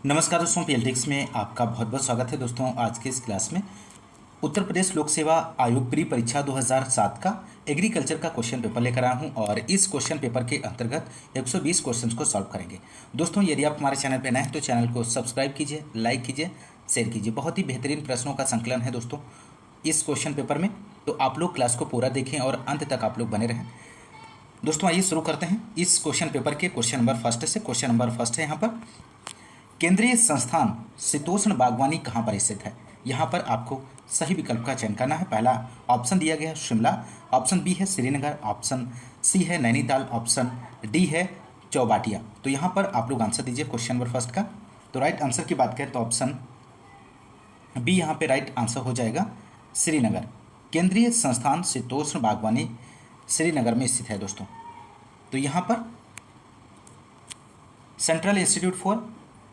नमस्कार दोस्तों, पीएलटीक्स में आपका बहुत बहुत स्वागत है। दोस्तों आज के इस क्लास में उत्तर प्रदेश लोक सेवा आयोग प्री परीक्षा 2007 का एग्रीकल्चर का क्वेश्चन पेपर लेकर आया हूं और इस क्वेश्चन पेपर के अंतर्गत 120 क्वेश्चंस को सॉल्व करेंगे। दोस्तों यदि आप हमारे चैनल पर नए हैं तो चैनल को सब्सक्राइब कीजिए, लाइक कीजिए, शेयर कीजिए। बहुत ही बेहतरीन प्रश्नों का संकलन है दोस्तों इस क्वेश्चन पेपर में, तो आप लोग क्लास को पूरा देखें और अंत तक आप लोग बने रहें। दोस्तों आइए शुरू करते हैं इस क्वेश्चन पेपर के क्वेश्चन नंबर फर्स्ट से। क्वेश्चन नंबर फर्स्ट है यहाँ पर, केंद्रीय संस्थान शीतोष्ण बागवानी कहाँ पर स्थित है। यहाँ पर आपको सही विकल्प का चयन करना है। पहला ऑप्शन दिया गया है शिमला, ऑप्शन बी है श्रीनगर, ऑप्शन सी है नैनीताल, ऑप्शन डी है चौबाटिया। तो यहाँ पर आप लोग आंसर दीजिए क्वेश्चन नंबर फर्स्ट का। तो राइट आंसर की बात करें तो ऑप्शन बी यहाँ पे राइट आंसर हो जाएगा, श्रीनगर। केंद्रीय संस्थान शीतोष्ण बागवानी श्रीनगर में स्थित है दोस्तों। तो यहाँ पर central institute for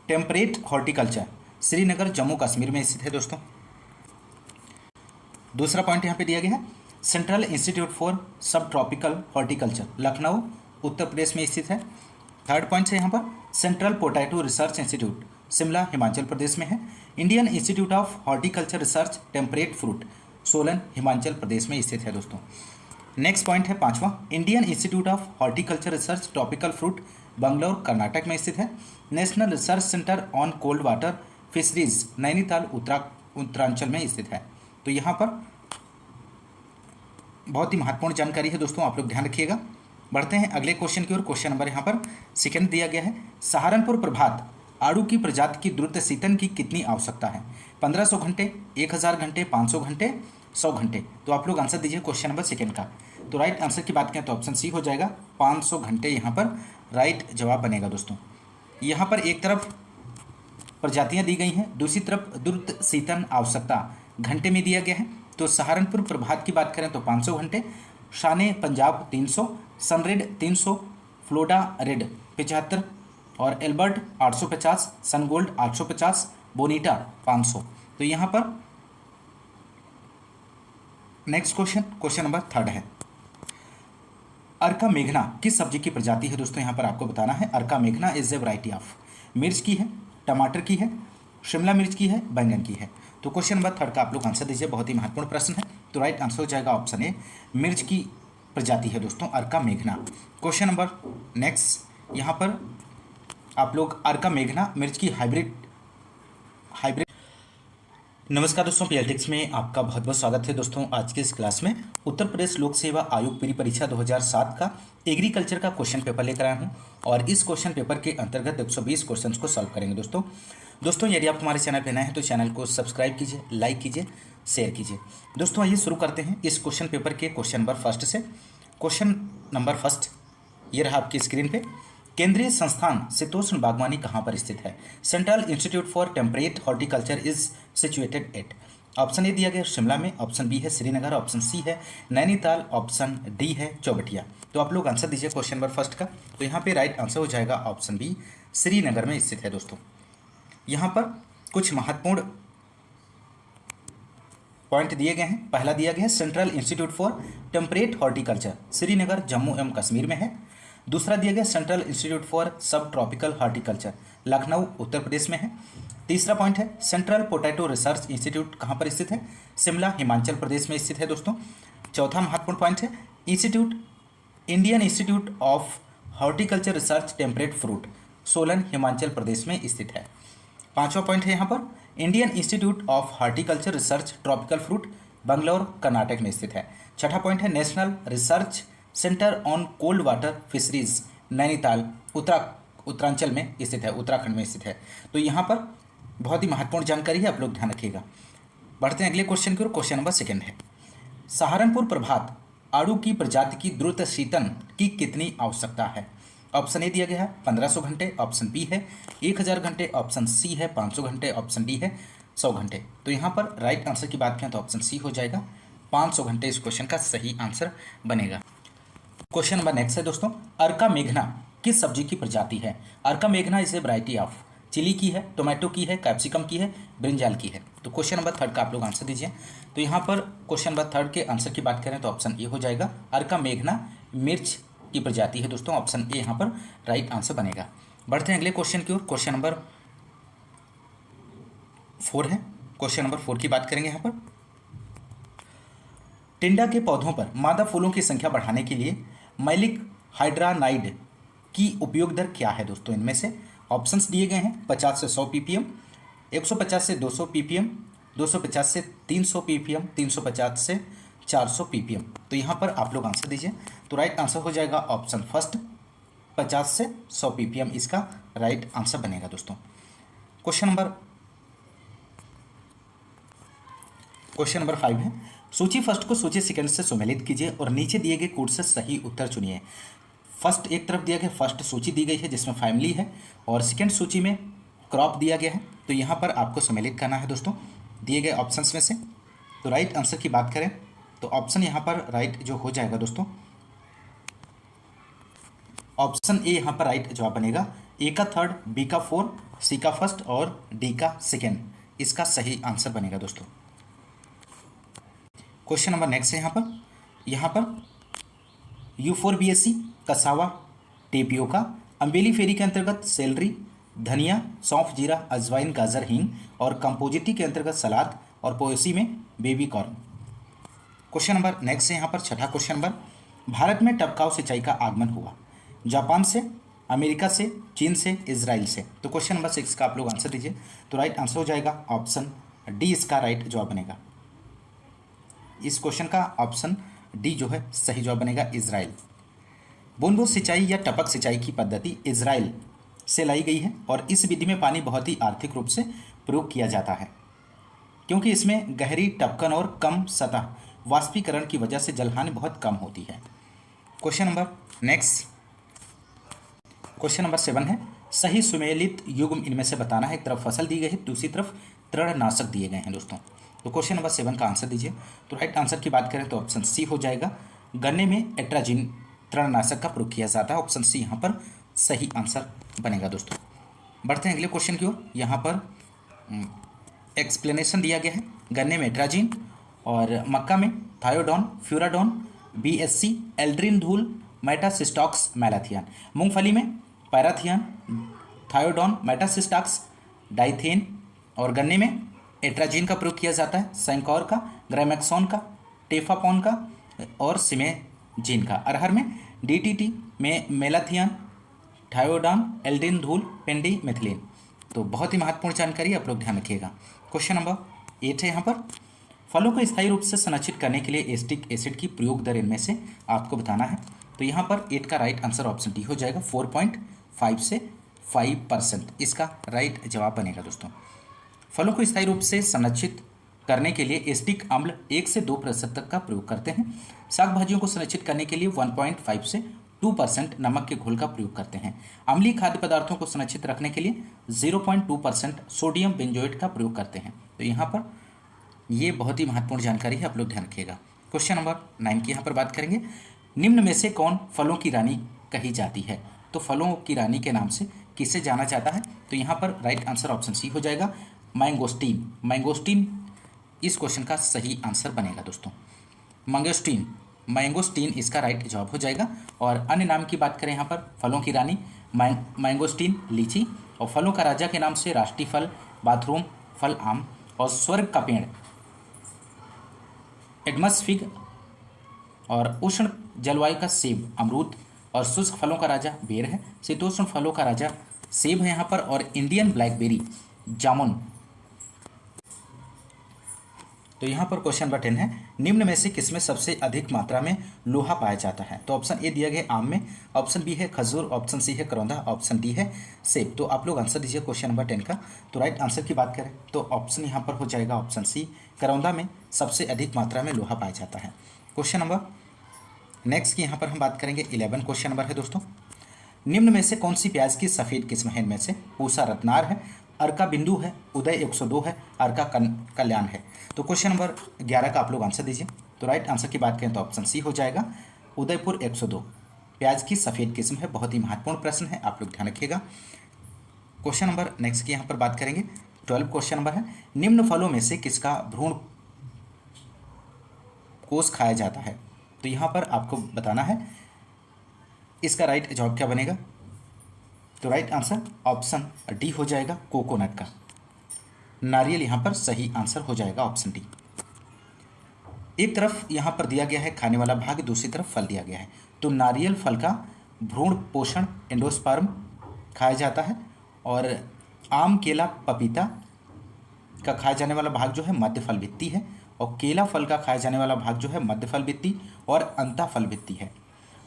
temperate horticulture Srinagar Jammu Kashmir में स्थित है दोस्तों। दूसरा पॉइंट यहाँ पे दिया गया है, central institute for sub tropical horticulture Lucknow Uttar Pradesh में स्थित है। थर्ड पॉइंट है यहाँ पर, central potato research institute Shimla Himachal Pradesh में है। Indian institute of horticulture research temperate fruit Solan Himachal Pradesh में स्थित है दोस्तों। नेक्स्ट पॉइंट है पांचवा, Indian institute of horticulture research tropical fruit Bangalore Karnataka में स्थित है। National research centre on cold water fisheries Nainital Uttaranchal में स्थित है। तो यहाँ पर बहुत ही महत्वपूर्ण जानकारी है दोस्तों, आप लोग ध्यान रखिएगा। बढ़ते हैं अगले क्वेश्चन की ओर। क्वेश्चन नंबर यहाँ पर सेकंड दिया गया है, सहारनपुर प्रभात आड़ू की प्रजाति की द्रुत शीतन की कितनी आवश्यकता है। 1500 घंटे, 1000 घंटे, 500 घंटे, 100 घंटे। तो आप लोग आंसर दीजिए क्वेश्चन नंबर सेकंड का। तो राइट आंसर की बात करें तो ऑप्शन सी हो जाएगा, 500 घंटे यहाँ पर राइट जवाब बनेगा दोस्तों। यहाँ पर एक तरफ प्रजातियाँ दी गई हैं, दूसरी तरफ द्रुत शीतन आवश्यकता घंटे में दिया गया है। तो सहारनपुर प्रभात की बात करें तो 500 घंटे, शाने पंजाब 300, सनरेड 300, फ्लोडा रेड 75 और एल्बर्ट 850, सनगोल्ड 850, बोनीटा 500। तो यहाँ पर नेक्स्ट क्वेश्चन नंबर थर्ड है, अर्का मेघना किस सब्जी की प्रजाति है दोस्तों। यहाँ पर आपको बताना है, अर्का मेघना इज ए वैरायटी ऑफ, मिर्च की है, टमाटर की है, शिमला मिर्च की है, बैंगन की है। तो क्वेश्चन नंबर थर्ड का आप लोग आंसर दीजिए, बहुत ही महत्वपूर्ण प्रश्न है। तो राइट आंसर हो जाएगा ऑप्शन ए, मिर्च की प्रजाति है दोस्तों अर्का मेघना। क्वेश्चन नंबर नेक्स्ट, यहाँ पर आप लोग अर्का मेघना मिर्च की हाइब्रिड। नमस्कार दोस्तों, पीएलटीक्स में आपका बहुत बहुत स्वागत है दोस्तों। आज के इस क्लास में उत्तर प्रदेश लोक सेवा आयोग प्री परीक्षा 2007 का एग्रीकल्चर का क्वेश्चन पेपर लेकर आया हूं और इस क्वेश्चन पेपर के अंतर्गत 120 क्वेश्चंस को सॉल्व करेंगे दोस्तों यदि आप हमारे चैनल पर नए हैं तो चैनल को सब्सक्राइब कीजिए, लाइक कीजिए, शेयर कीजिए। दोस्तों आइए शुरू करते हैं इस क्वेश्चन पेपर के क्वेश्चन नंबर फर्स्ट से। क्वेश्चन नंबर फर्स्ट ये रहा आपकी स्क्रीन पे, केंद्रीय संस्थान शीतोष्ण बागवानी कहाँ पर स्थित है। Central institute for temperate horticulture is situated at. Option A दिया गया श्रिमला में, ऑप्शन बी है श्रीनगर, ऑप्शन सी है नैनीताल, ऑप्शन डी है चौबटिया। तो आप लोग आंसर दीजिए क्वेश्चन नंबर फर्स्ट का। तो यहाँ पे राइट आंसर हो जाएगा ऑप्शन बी, श्रीनगर में स्थित है दोस्तों। यहाँ पर कुछ महत्वपूर्ण पॉइंट दिए गए हैं। पहला दिया गया है, central institute for temperate horticulture Srinagar Jammu एवं कश्मीर में है। दूसरा दिया गया, central institute for sub tropical horticulture Lucknow Uttar Pradesh में है। तीसरा पॉइंट है, सेंट्रल पोटैटो रिसर्च इंस्टीट्यूट कहाँ पर स्थित है, शिमला हिमाचल प्रदेश में स्थित है दोस्तों। चौथा महत्वपूर्ण पॉइंट है, Indian institute of horticulture research temperate fruit Solan Himachal Pradesh में स्थित है। पांचवा पॉइंट है यहाँ पर, Indian institute of horticulture research tropical fruit Bangalore Karnataka में स्थित है। छठा पॉइंट है, national research centre on cold water fisheries Nainital Uttaranchal में स्थित है, उत्तराखंड में स्थित है। तो यहाँ पर बहुत ही महत्वपूर्ण जानकारी है, आप लोग ध्यान रखिएगा। बढ़ते हैं अगले क्वेश्चन की ओर। क्वेश्चन नंबर सेकंड है, सहारनपुर प्रभात आड़ू की प्रजाति की द्रुत शीतन की कितनी आवश्यकता है। ऑप्शन ए दिया गया है 1500 घंटे, ऑप्शन बी है 1000 घंटे, ऑप्शन सी है 500 घंटे, ऑप्शन डी है 100 घंटे। तो यहाँ पर राइट आंसर की बात करें तो ऑप्शन सी हो जाएगा, 500 घंटे इस क्वेश्चन का सही आंसर बनेगा। क्वेश्चन नंबर नेक्स्ट है दोस्तों, अर्का मेघना किस सब्जी की प्रजाति है। अर्का मेघना is a variety of, chilli की है, टोमेटो की है, कैप्सिकम की है, ब्रिंजाल की है। तो क्वेश्चन नंबर थर्ड का आप लोग आंसर दीजिए। तो यहाँ पर क्वेश्चन नंबर थर्ड के आंसर की बात करें तो ऑप्शन ए हो जाएगा, अर्का मेघना मिर्च की प्रजाति है दोस्तों। ऑप्शन ए यहाँ पर राइट आंसर बनेगा। बढ़ते हैं अगले क्वेश्चन की ओर। क्वेश्चन नंबर 4 है। क्वेश्चन नंबर 4 की बात करेंगे यहाँ पर। टिंडा के पौधों पर मादा फूलों की संख्या बढ़ाने के लिए मैलिक हाइड्रानाइड की उपयोग दर क्या है दोस्तों? इनमें से ऑप्शंस दिए गए हैं 50 से 100 ppm, 150 से 200 ppm, 250 से 300 ppm, 350 से 400 ppm। तो यहाँ पर आप लोग आंसर दीजिए। तो राइट आंसर हो जाएगा ऑप्शन फर्स्ट, 50 से 100 ppm इसका राइट आंसर बनेगा दोस्तों। क्वेश्चन नंबर 5 है, सूची फर्स्ट को सूची सेकंड से सुमेलित कीजिए और नीचे दिए गए कोड से सही उत्तर चुनिए। फर्स्ट एक तरफ दिया गया, फर्स्ट सूची दी गई है जिसमें फैमिली है, और सेकंड सूची में क्रॉप दिया गया है। तो यहाँ पर आपको सम्मिलित करना है दोस्तों दिए गए ऑप्शंस में से। तो राइट आंसर की बात करें तो ऑप्शन यहाँ पर राइट जो हो जाएगा दोस्तों, ऑप्शन ए यहाँ पर राइट जवाब बनेगा। ए का थर्ड, बी का फोर, सी का फर्स्ट और डी का सेकेंड इसका सही आंसर बनेगा दोस्तों। क्वेश्चन नंबर नेक्स्ट है यहाँ पर यूफोरबिएसी, कसावा, टेपियोका, अम्बेली फेरी के अंतर्गत सेलरी, धनिया, सौंफ, जीरा, अजवाइन, गाजर, हींग, और कंपोजिटी के अंतर्गत सलाद, और पोएसी में baby corn. Question number next है यहाँ पर छठा क्वेश्चन नंबर, भारत में टपकाव सिंचाई का आगमन हुआ जापान से, अमेरिका से, चीन से, इजराइल से। तो क्वेश्चन नंबर 6 का आप लोग आंसर दीजिए। तो राइट आंसर हो जाएगा ऑप्शन डी इसका राइट जवाब बनेगा। इस क्वेश्चन का ऑप्शन डी जो है सही जवाब बनेगा, इजराइल। बूंद बूंद सिंचाई या टपक सिंचाई की पद्धति इजराइल से लाई गई है, और इस विधि में पानी बहुत ही आर्थिक रूप से प्रयोग किया जाता है क्योंकि इसमें गहरी टपकन और कम सतह वाष्पीकरण की वजह से जलहानि बहुत कम होती है। Question number next, question number 7 है, सही सुमेलित युग्म इनमें से बताना है। एक तरफ फसल दी गई है, दूसरी तरफ तृणनाशक दिए गए हैं दोस्तों। तो क्वेश्चन नंबर 7 का आंसर दीजिए। तो राइट आंसर की बात करें तो ऑप्शन सी हो जाएगा, गन्ने में एट्राजिन तृणनाशक का प्रयोग किया जाता है। ऑप्शन सी यहाँ पर सही आंसर बनेगा दोस्तों। बढ़ते हैं अगले क्वेश्चन की ओर। यहाँ पर एक्सप्लेनेशन दिया गया है, गन्ने में एट्राजिन और मक्का में थायोडॉन, फ्यूराडॉन, बीएससी, एल्ड्रिन धूल, मेटासिस्टॉक्स, मैलाथियन। मूंगफली में पैराथियन, थायोडॉन, मेटासिस्टॉक्स, डाइथेन, और गन्ने में एट्राजिन का प्रयोग किया जाता है, सैंकौर का, ग्रामेक्सोन का, टेफापॉन का, और सिमेजिन का। अरहर में डीटीटी में मेलाथियन, थायोडॉन, एल्ड्रिन धूल, पेंडी मिथिलीन। तो बहुत ही महत्वपूर्ण जानकारी आप लोग ध्यान रखिएगा। क्वेश्चन नंबर 8 है यहाँ पर, फलों को स्थायी रूप से संरक्षित करने के लिए एसिटिक एसिड की प्रयोग दर इनमें से आपको बताना है। तो यहाँ पर 8 का राइट आंसर ऑप्शन डी हो जाएगा, 4.5 से 5% इसका राइट जवाब बनेगा दोस्तों। फलों को स्थायी रूप से संरक्षित करने के लिए एसिटिक अम्ल 1 से 2% तक का प्रयोग करते हैं। शाक भाजियों को संरक्षित करने के लिए 1.5 से 2% नमक के घोल का प्रयोग करते हैं। अम्लीय खाद्य पदार्थों को संरक्षित रखने के लिए 0.2% सोडियम बेंजोएट का प्रयोग करते हैं। तो यहाँ पर ये बहुत ही महत्वपूर्ण जानकारी है, आप लोग ध्यान रखिएगा। क्वेश्चन नंबर 9 की यहाँ पर बात करेंगे, निम्न में से कौन फलों की रानी कही जाती है? तो फलों की रानी के नाम से किसे जाना जाता है? तो यहाँ पर राइट आंसर ऑप्शन सी हो जाएगा, मैंगोस्टीन। मैंगोस्टीन इस क्वेश्चन का सही आंसर बनेगा दोस्तों। मैंगोस्टीन इसका राइट जवाब हो जाएगा। और अन्य नाम की बात करें यहाँ पर, फलों की रानी मैंगोस्टीन लीची, और फलों का राजा के नाम से राष्ट्रीय फल बाथरूम फल आम, और स्वर्ग का पेड़ एडमस फिग, और उष्ण जलवायु का सेब अमरूद, और शुष्क फलों का राजा बेर है। शीतोष्ण फलों का राजा सेब है यहाँ पर, और इंडियन ब्लैकबेरी जामुन। तो यहाँ पर क्वेश्चन नंबर 10 है, निम्न में से किसमें सबसे अधिक मात्रा में लोहा पाया जाता है? तो ऑप्शन ए दिया गया आम में, ऑप्शन बी है खजूर, ऑप्शन सी है करौंदा, ऑप्शन डी है सेब। तो आप लोग आंसर दीजिए क्वेश्चन नंबर 10 का। तो राइट आंसर की बात करें तो ऑप्शन यहाँ पर हो जाएगा ऑप्शन सी, करौंदा में सबसे अधिक मात्रा में लोहा पाया जाता है। क्वेश्चन नंबर नेक्स्ट की यहाँ पर हम बात करेंगे 11 क्वेश्चन नंबर है दोस्तों, निम्न में से कौन सी प्याज की सफ़ेद किस्म है? इनमें से पूसा रत्नार है, अर्का बिंदु है, उदय 102 है, अर्का कल्याण है। तो क्वेश्चन नंबर 11 का आप लोग आंसर दीजिए। तो राइट आंसर की बात करें तो ऑप्शन सी हो जाएगा, उदयपुर 102 प्याज की सफ़ेद किस्म है। बहुत ही महत्वपूर्ण प्रश्न है, आप लोग ध्यान रखिएगा। क्वेश्चन नंबर नेक्स्ट की यहाँ पर बात करेंगे 12 क्वेश्चन नंबर है, निम्न फलों में से किसका भ्रूण कोष खाया जाता है? तो यहाँ पर आपको बताना है इसका राइट जवाब क्या बनेगा। तो राइट आंसर ऑप्शन डी हो जाएगा, कोकोनट का। नारियल यहाँ पर सही आंसर हो जाएगा, ऑप्शन डी। एक तरफ यहाँ पर दिया गया है खाने वाला भाग, दूसरी तरफ फल दिया गया है। तो नारियल फल का भ्रूण पोषण एंडोस्पर्म खाया जाता है, और आम, केला, पपीता का खाया जाने वाला भाग जो है मध्य फल भित्ति है, और केला फल का खाया जाने वाला भाग जो है मध्य फल भित्ति और अंतः फल भित्ति है।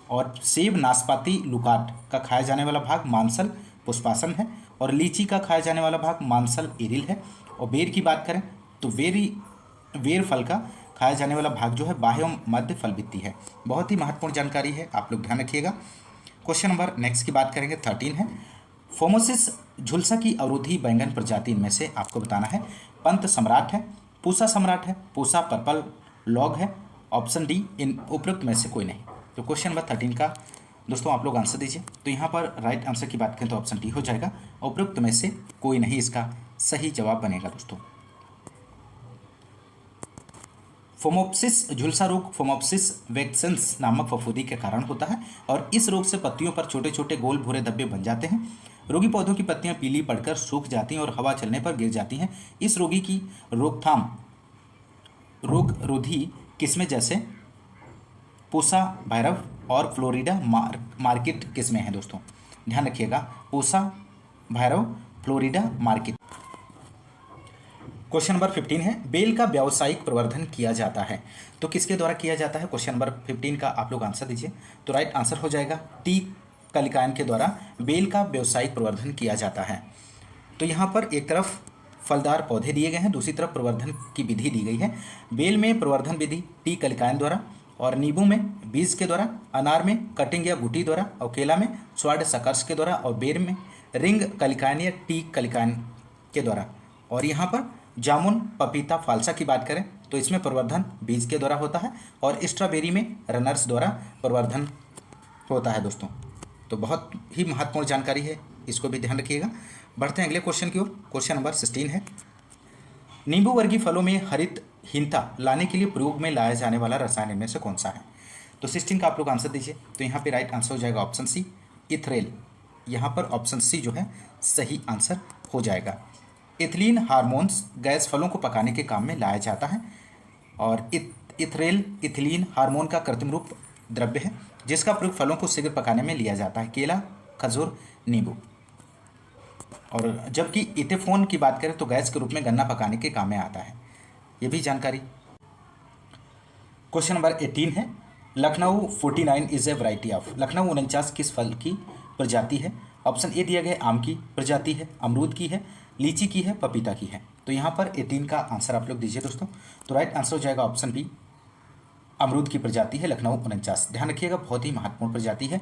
और सेब, नाशपाती, लुकाट का खाया जाने वाला भाग मांसल पुष्पासन है, और लीची का खाया जाने वाला भाग मांसल एरिल है। और बेर की बात करें तो बेर फल का खाया जाने वाला भाग जो है बाह्य एवं मध्य फल भित्ति है। बहुत ही महत्वपूर्ण जानकारी है, आप लोग ध्यान रखिएगा। क्वेश्चन नंबर नेक्स्ट की बात करेंगे, 13 है। फोमोसिस झुलसा की अवरोधी बैंगन प्रजाति इनमें से आपको बताना है। पंत सम्राट है, पूसा सम्राट है, पूसा पर्पल लॉग है, ऑप्शन डी इन उपरोक्त में से कोई नहीं। तो क्वेश्चन नंबर 13 का दोस्तों आप लोग आंसर दीजिए। तो यहाँ पर राइट आंसर की बात करें तो ऑप्शन डी हो जाएगा, उपरोक्त में से कोई नहीं इसका सही जवाब बनेगा दोस्तों। फोमोप्सिस झुलसा रोग फोमोप्सिस वैक्सेंस नामक फफूंदी के कारण होता है, और इस रोग से पत्तियों पर छोटे छोटे गोल भूरे धब्बे बन जाते हैं। रोगी पौधों की पत्तियां पीली पड़कर सूख जाती हैं और हवा चलने पर गिर जाती हैं। इस रोगी की रोकथाम रोग रोधी किस्में जैसे पूसा भैरव और फ्लोरिडा मार्केट किस्में हैं दोस्तों, ध्यान रखिएगा, Pusa Bhairav, Florida market. Question number 15 है। बेल का व्यावसायिक प्रवर्धन किया जाता है, तो किसके द्वारा किया जाता है? क्वेश्चन नंबर 15 का आप लोग आंसर दीजिए। तो राइट आंसर हो जाएगा टी कलिकायन के द्वारा बेल का व्यावसायिक प्रवर्धन किया जाता है। तो यहाँ पर एक तरफ फलदार पौधे दिए गए हैं, दूसरी तरफ प्रवर्धन की विधि दी गई है। बेल में प्रवर्धन विधि टी कलिकायन द्वारा, और नींबू में बीज के द्वारा, अनार में कटिंग या गुटी द्वारा, और केला में स्वाड सकर्ष के द्वारा, और बेर में रिंग कलिकायन या टी कलिकायन के द्वारा। और यहाँ पर जामुन, पपीता, फालसा की बात करें तो इसमें प्रवर्धन बीज के द्वारा होता है, और स्ट्रॉबेरी में रनर्स द्वारा प्रवर्धन होता है दोस्तों। तो बहुत ही महत्वपूर्ण जानकारी है, इसको भी ध्यान रखिएगा। बढ़ते हैं अगले क्वेश्चन की ओर। क्वेश्चन नंबर 16 है। नींबू वर्गीय फलों में हरितहीनता लाने के लिए प्रयोग में लाया जाने वाला रसायन इनमें से कौन सा है? तो 16 का आप लोग आंसर दीजिए। तो यहाँ पे राइट आंसर हो जाएगा ऑप्शन सी, इथरेल। यहाँ पर ऑप्शन सी जो है सही आंसर हो जाएगा। इथिलीन हार्मोन्स गैस फलों को पकाने के काम में लाया जाता है, और इथरेल इथिलीन हार्मोन का कृत्रिम रूप द्रव्य है जिसका प्रयोग फलों को शीघ्र पकाने में लिया जाता है, केला, खजूर, नींबू। और जबकि इथेफोन की बात करें तो गैस के रूप में गन्ना पकाने के काम में आता है, ये भी जानकारी। क्वेश्चन नंबर 18 है। Lucknow 49 is a variety of. Lucknow 49 किस फल की प्रजाति है? ऑप्शन ए दिया गया आम की प्रजाति है, अमरूद की है, लीची की है, पपीता की है। तो यहाँ पर 18 का आंसर आप लोग दीजिए दोस्तों। तो राइट आंसर हो जाएगा ऑप्शन बी, अमरूद की प्रजाति है लखनऊ 49। ध्यान रखिएगा, बहुत ही महत्वपूर्ण प्रजाति है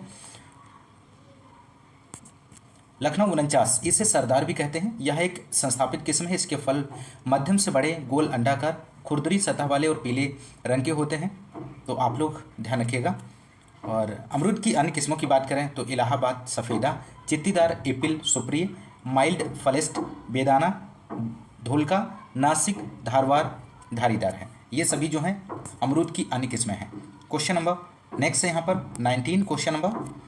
लखनऊ 49। इसे सरदार भी कहते हैं। यह एक संस्थापित किस्म है। इसके फल मध्यम से बड़े, गोल, अंडाकार, खुरदरी सतह वाले और पीले रंग के होते हैं। तो आप लोग ध्यान रखिएगा। और अमरूद की अन्य किस्मों की बात करें तो इलाहाबाद सफ़ेदा, चित्तीदार, एपिल, सुप्रिय, माइल्ड फलेस्ट, बेदाना, धोलका, नासिक, धारवाड़, धारीदार है। ये सभी जो हैं अमरूद की अन्य किस्में हैं। क्वेश्चन नंबर नेक्स्ट है यहाँ पर 19। क्वेश्चन नंबर,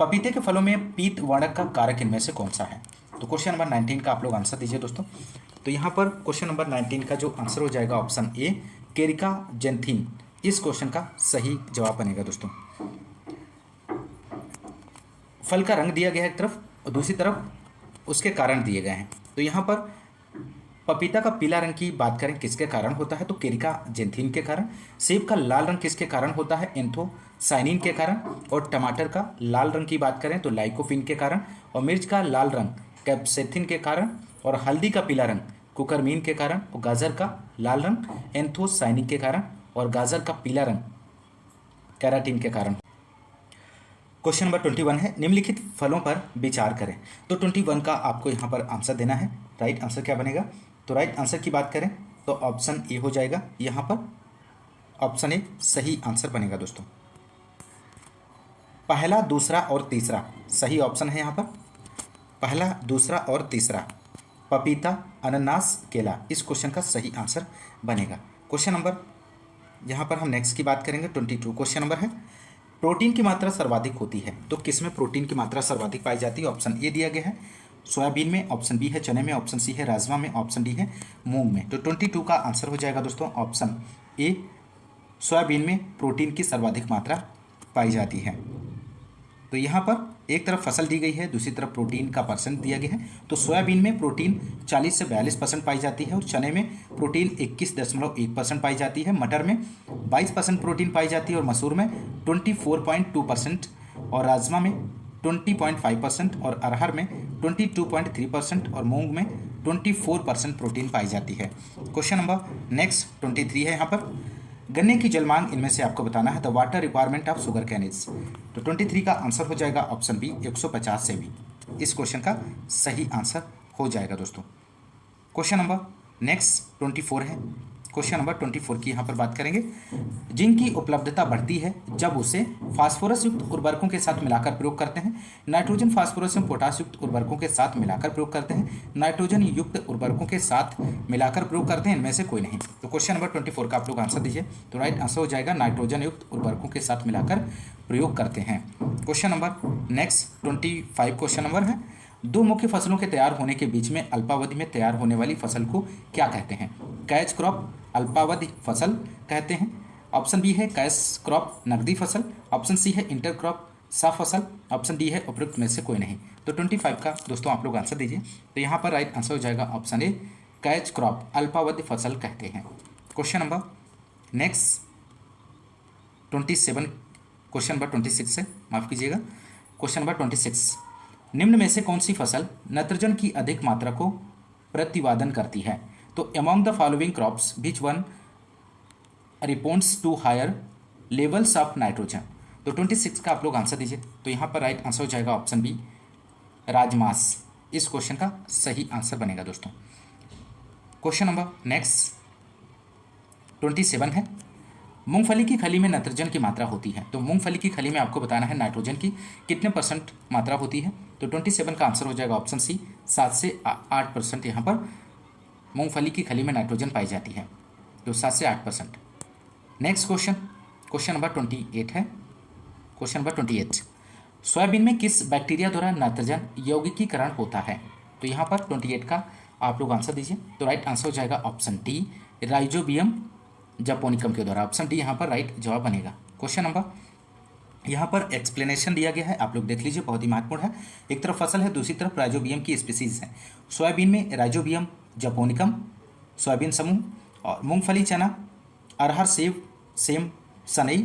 पपीते के फलों में पीत वर्णक का कारक इनमें से कौन सा है? तो क्वेश्चन नंबर 19 का आप लोग आंसर दीजिए दोस्तों। तो यहाँ पर क्वेश्चन नंबर 19 का जो आंसर हो जाएगा ऑप्शन ए, केरिका जेंथिन, इस क्वेश्चन का सही जवाब बनेगा दोस्तों। फल का रंग दिया गया है एक तरफ, और दूसरी तरफ उसके कारण दिए गए हैं। तो यहाँ पर पपीता का पीला रंग की बात करें किसके कारण होता है? तो केरिका जेंथिन के कारण। सेब का लाल रंग किसके कारण होता है? एंथोसाइनिन के कारण। और टमाटर का लाल रंग की बात करें तो लाइकोपिन के कारण। और मिर्च का लाल रंग कैप्सेथिन के कारण। और हल्दी का पीला रंग कुकरमीन के कारण। और गाजर का लाल रंग एंथोसाइनिन के कारण। और गाजर का पीला रंग कैराटिन के कारण। क्वेश्चन नंबर 21 है। निम्नलिखित फलों पर विचार करें। तो 21 का आपको यहाँ पर आंसर देना है। राइट आंसर क्या बनेगा? तो राइट आंसर की बात करें तो ऑप्शन ए हो जाएगा। यहाँ पर ऑप्शन ए सही आंसर बनेगा दोस्तों। पहला, दूसरा और तीसरा सही ऑप्शन है यहाँ पर। पहला, दूसरा और तीसरा, पपीता, अनानास, केला, इस क्वेश्चन का सही आंसर बनेगा। क्वेश्चन नंबर यहाँ पर हम नेक्स्ट की बात करेंगे 22। क्वेश्चन नंबर है, प्रोटीन की मात्रा सर्वाधिक होती है तो किसमें प्रोटीन की मात्रा सर्वाधिक पाई जाती है? ऑप्शन ए दिया गया है सोयाबीन में ऑप्शन बी है चने में, ऑप्शन सी है राजमा में, ऑप्शन डी है मूंग में। तो 22 का आंसर हो जाएगा दोस्तों ऑप्शन ए, सोयाबीन में प्रोटीन की सर्वाधिक मात्रा पाई जाती है। तो यहाँ पर एक तरफ फसल दी गई है, दूसरी तरफ प्रोटीन का परसेंट दिया गया है। तो सोयाबीन में प्रोटीन 40 से 42% पाई जाती है और चने में प्रोटीन 21.1% पाई जाती है, मटर में 22% प्रोटीन पाई जाती है और मसूर में 24.2% और राजमा में 20.5% और अरहर में 22.3% और मूंग में 24% प्रोटीन पाई जाती है। क्वेश्चन नंबर नेक्स्ट 23 है यहाँ पर, गन्ने की जल मांग इनमें से आपको बताना है। The water requirement of sugar cane is. तो 23 का आंसर हो जाएगा ऑप्शन बी 150 से भी। इस क्वेश्चन का सही आंसर हो जाएगा दोस्तों। क्वेश्चन नंबर नेक्स्ट 24 है। क्वेश्चन नंबर 24 की यहाँ पर बात करेंगे। जिंक की उपलब्धता बढ़ती है जब उसे फास्फोरस युक्त उर्वरकों के साथ मिलाकर प्रयोग करते हैं, नाइट्रोजन फास्फोरस एवं पोटाश युक्त उर्वरकों के साथ मिलाकर प्रयोग करते हैं, नाइट्रोजन युक्त उर्वरकों के साथ मिलाकर प्रयोग करते हैं, इनमें से कोई नहीं। तो क्वेश्चन नंबर 24 का आप लोग आंसर दीजिए। तो राइट आंसर हो जाएगा नाइट्रोजन युक्त उर्वरकों के साथ मिलाकर प्रयोग करते हैं। Question number next 25 question number है, दो मुख्य फसलों के तैयार होने के बीच में अल्पावधि में तैयार होने वाली फसल को क्या कहते हैं? कैच क्रॉप अल्पावधि फसल कहते हैं। ऑप्शन बी है कैश क्रॉप नकदी फसल, ऑप्शन सी है इंटर क्रॉप साफ फसल, ऑप्शन डी है उपरोक्त में से कोई नहीं। तो 25 का दोस्तों आप लोग आंसर दीजिए। तो यहाँ पर राइट आंसर हो जाएगा ऑप्शन ए, कैच क्रॉप अल्पावधि फसल कहते हैं। Question number next 27 question number 26 से माफ कीजिएगा। क्वेश्चन नंबर 26, निम्न में से कौन सी फसल नाइट्रोजन की अधिक मात्रा को प्रतिवादन करती है? तो among the following crops which one responds to higher levels of nitrogen. तो 26 का आप लोग आंसर दीजिए। तो यहाँ पर राइट आंसर हो जाएगा ऑप्शन बी, राजमास। इस क्वेश्चन का सही आंसर बनेगा दोस्तों। क्वेश्चन नंबर नेक्स्ट 27 है, मूंगफली की खली में नाइट्रोजन की मात्रा होती है। तो मूंगफली की खली में आपको बताना है नाइट्रोजन की कितने % मात्रा होती है। तो 27 का आंसर हो जाएगा ऑप्शन सी, 7 से 8% यहाँ पर मूंगफली की खली में नाइट्रोजन पाई जाती है। तो 7 से 8%। नेक्स्ट क्वेश्चन, क्वेश्चन नंबर 28 है। क्वेश्चन नंबर 28, सोयाबीन में किस बैक्टीरिया द्वारा नाइट्रोजन यौगिकीकरण होता है? तो यहाँ पर 28 का आप लोग आंसर दीजिए। तो राइट आंसर हो जाएगा ऑप्शन डी, राइजोबियम जापोनिकम के द्वारा। ऑप्शन डी यहाँ पर राइट जवाब बनेगा। क्वेश्चन नंबर यहाँ पर एक्सप्लेनेशन दिया गया है, आप लोग देख लीजिए, बहुत ही महत्वपूर्ण है। एक तरफ फसल है, दूसरी तरफ राइजोबियम की स्पीसीज है। सोयाबीन में राइजोबियम जापोनिकम सोयाबीन समूह, और मूंगफली चना अरहर सेम सनई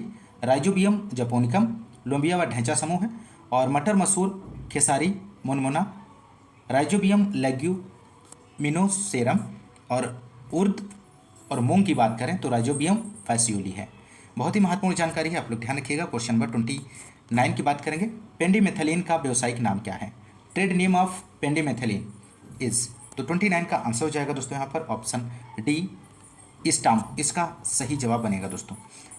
राइजोबियम जापोनिकम लोबिया व ढैंचा समूह है। और मटर मसूर खेसारी मुनमुना राइजोबियम लेग्यूमिनोसेरम। और उर्द और मूंग की बात करें तो राइजोबियम फैसियोली है। बहुत ही महत्वपूर्ण जानकारी है, आप लोग ध्यान रखिएगा। क्वेश्चन नंबर 29 की बात करेंगे, पेंडिमेथिलीन का व्यावसायिक नाम क्या है? Trade name of pendimethalin is. तो 29 का आंसर हो जाएगा दोस्तों यहाँ पर ऑप्शन डी, स्टाम्प। इसका सही जवाब बनेगा दोस्तों।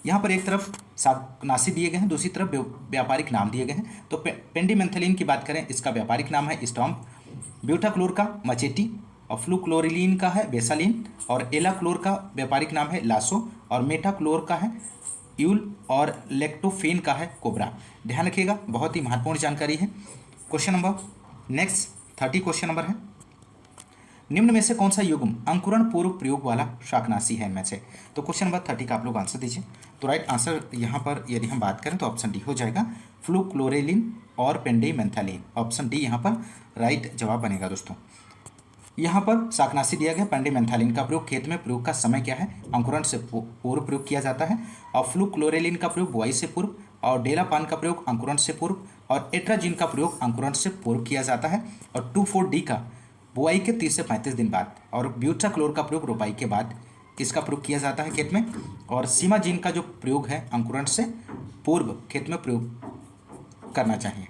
यहाँ पर एक तरफ शाकनाशी दिए गए हैं, दूसरी तरफ व्यापारिक नाम दिए गए हैं। तो पेंडिमेथिलीन की बात करें, इसका व्यापारिक नाम है स्टाम्प, ब्यूटाक्लोर का मचेटी, और फ्लूक्लोरिलीन का है बेसालिन, और एलाक्लोर का व्यापारिक नाम है लासो, और मेटाक्लोर का है यूल, और लेक्टोफेन का है कोबरा। ध्यान रखिएगा, बहुत ही महत्वपूर्ण जानकारी है। Question number next 30 question number है, निम्न में से कौन सा युग्म अंकुरण पूर्व प्रयोग वाला शाकनाशी है इनमें से? तो क्वेश्चन नंबर 30 का आप लोग आंसर दीजिए। तो राइट आंसर यहाँ पर यदि हम बात करें तो ऑप्शन डी हो जाएगा, फ्लूक्लोरेलिन और पेंडिमेथिलीन। ऑप्शन डी यहाँ पर राइट जवाब बनेगा दोस्तों। यहाँ पर शाकनाशी दिया गया, पेंडिमेथिलीन का प्रयोग खेत में प्रयोग का समय क्या है? अंकुरण से पूर्व प्रयोग किया जाता है। और फ्लूक्लोरेलिन का प्रयोग बुआई से पूर्व, और डेलापान का प्रयोग अंकुरण से पूर्व, और एट्राजिन का प्रयोग अंकुरण से पूर्व किया जाता है। और 2,4-D का बुआई के 30 से 35 दिन बाद, और ब्यूटाक्लोर का प्रयोग रोपाई के बाद इसका प्रयोग किया जाता है खेत में। और सीमाजीन का जो प्रयोग है अंकुरण से पूर्व खेत में प्रयोग करना चाहिए।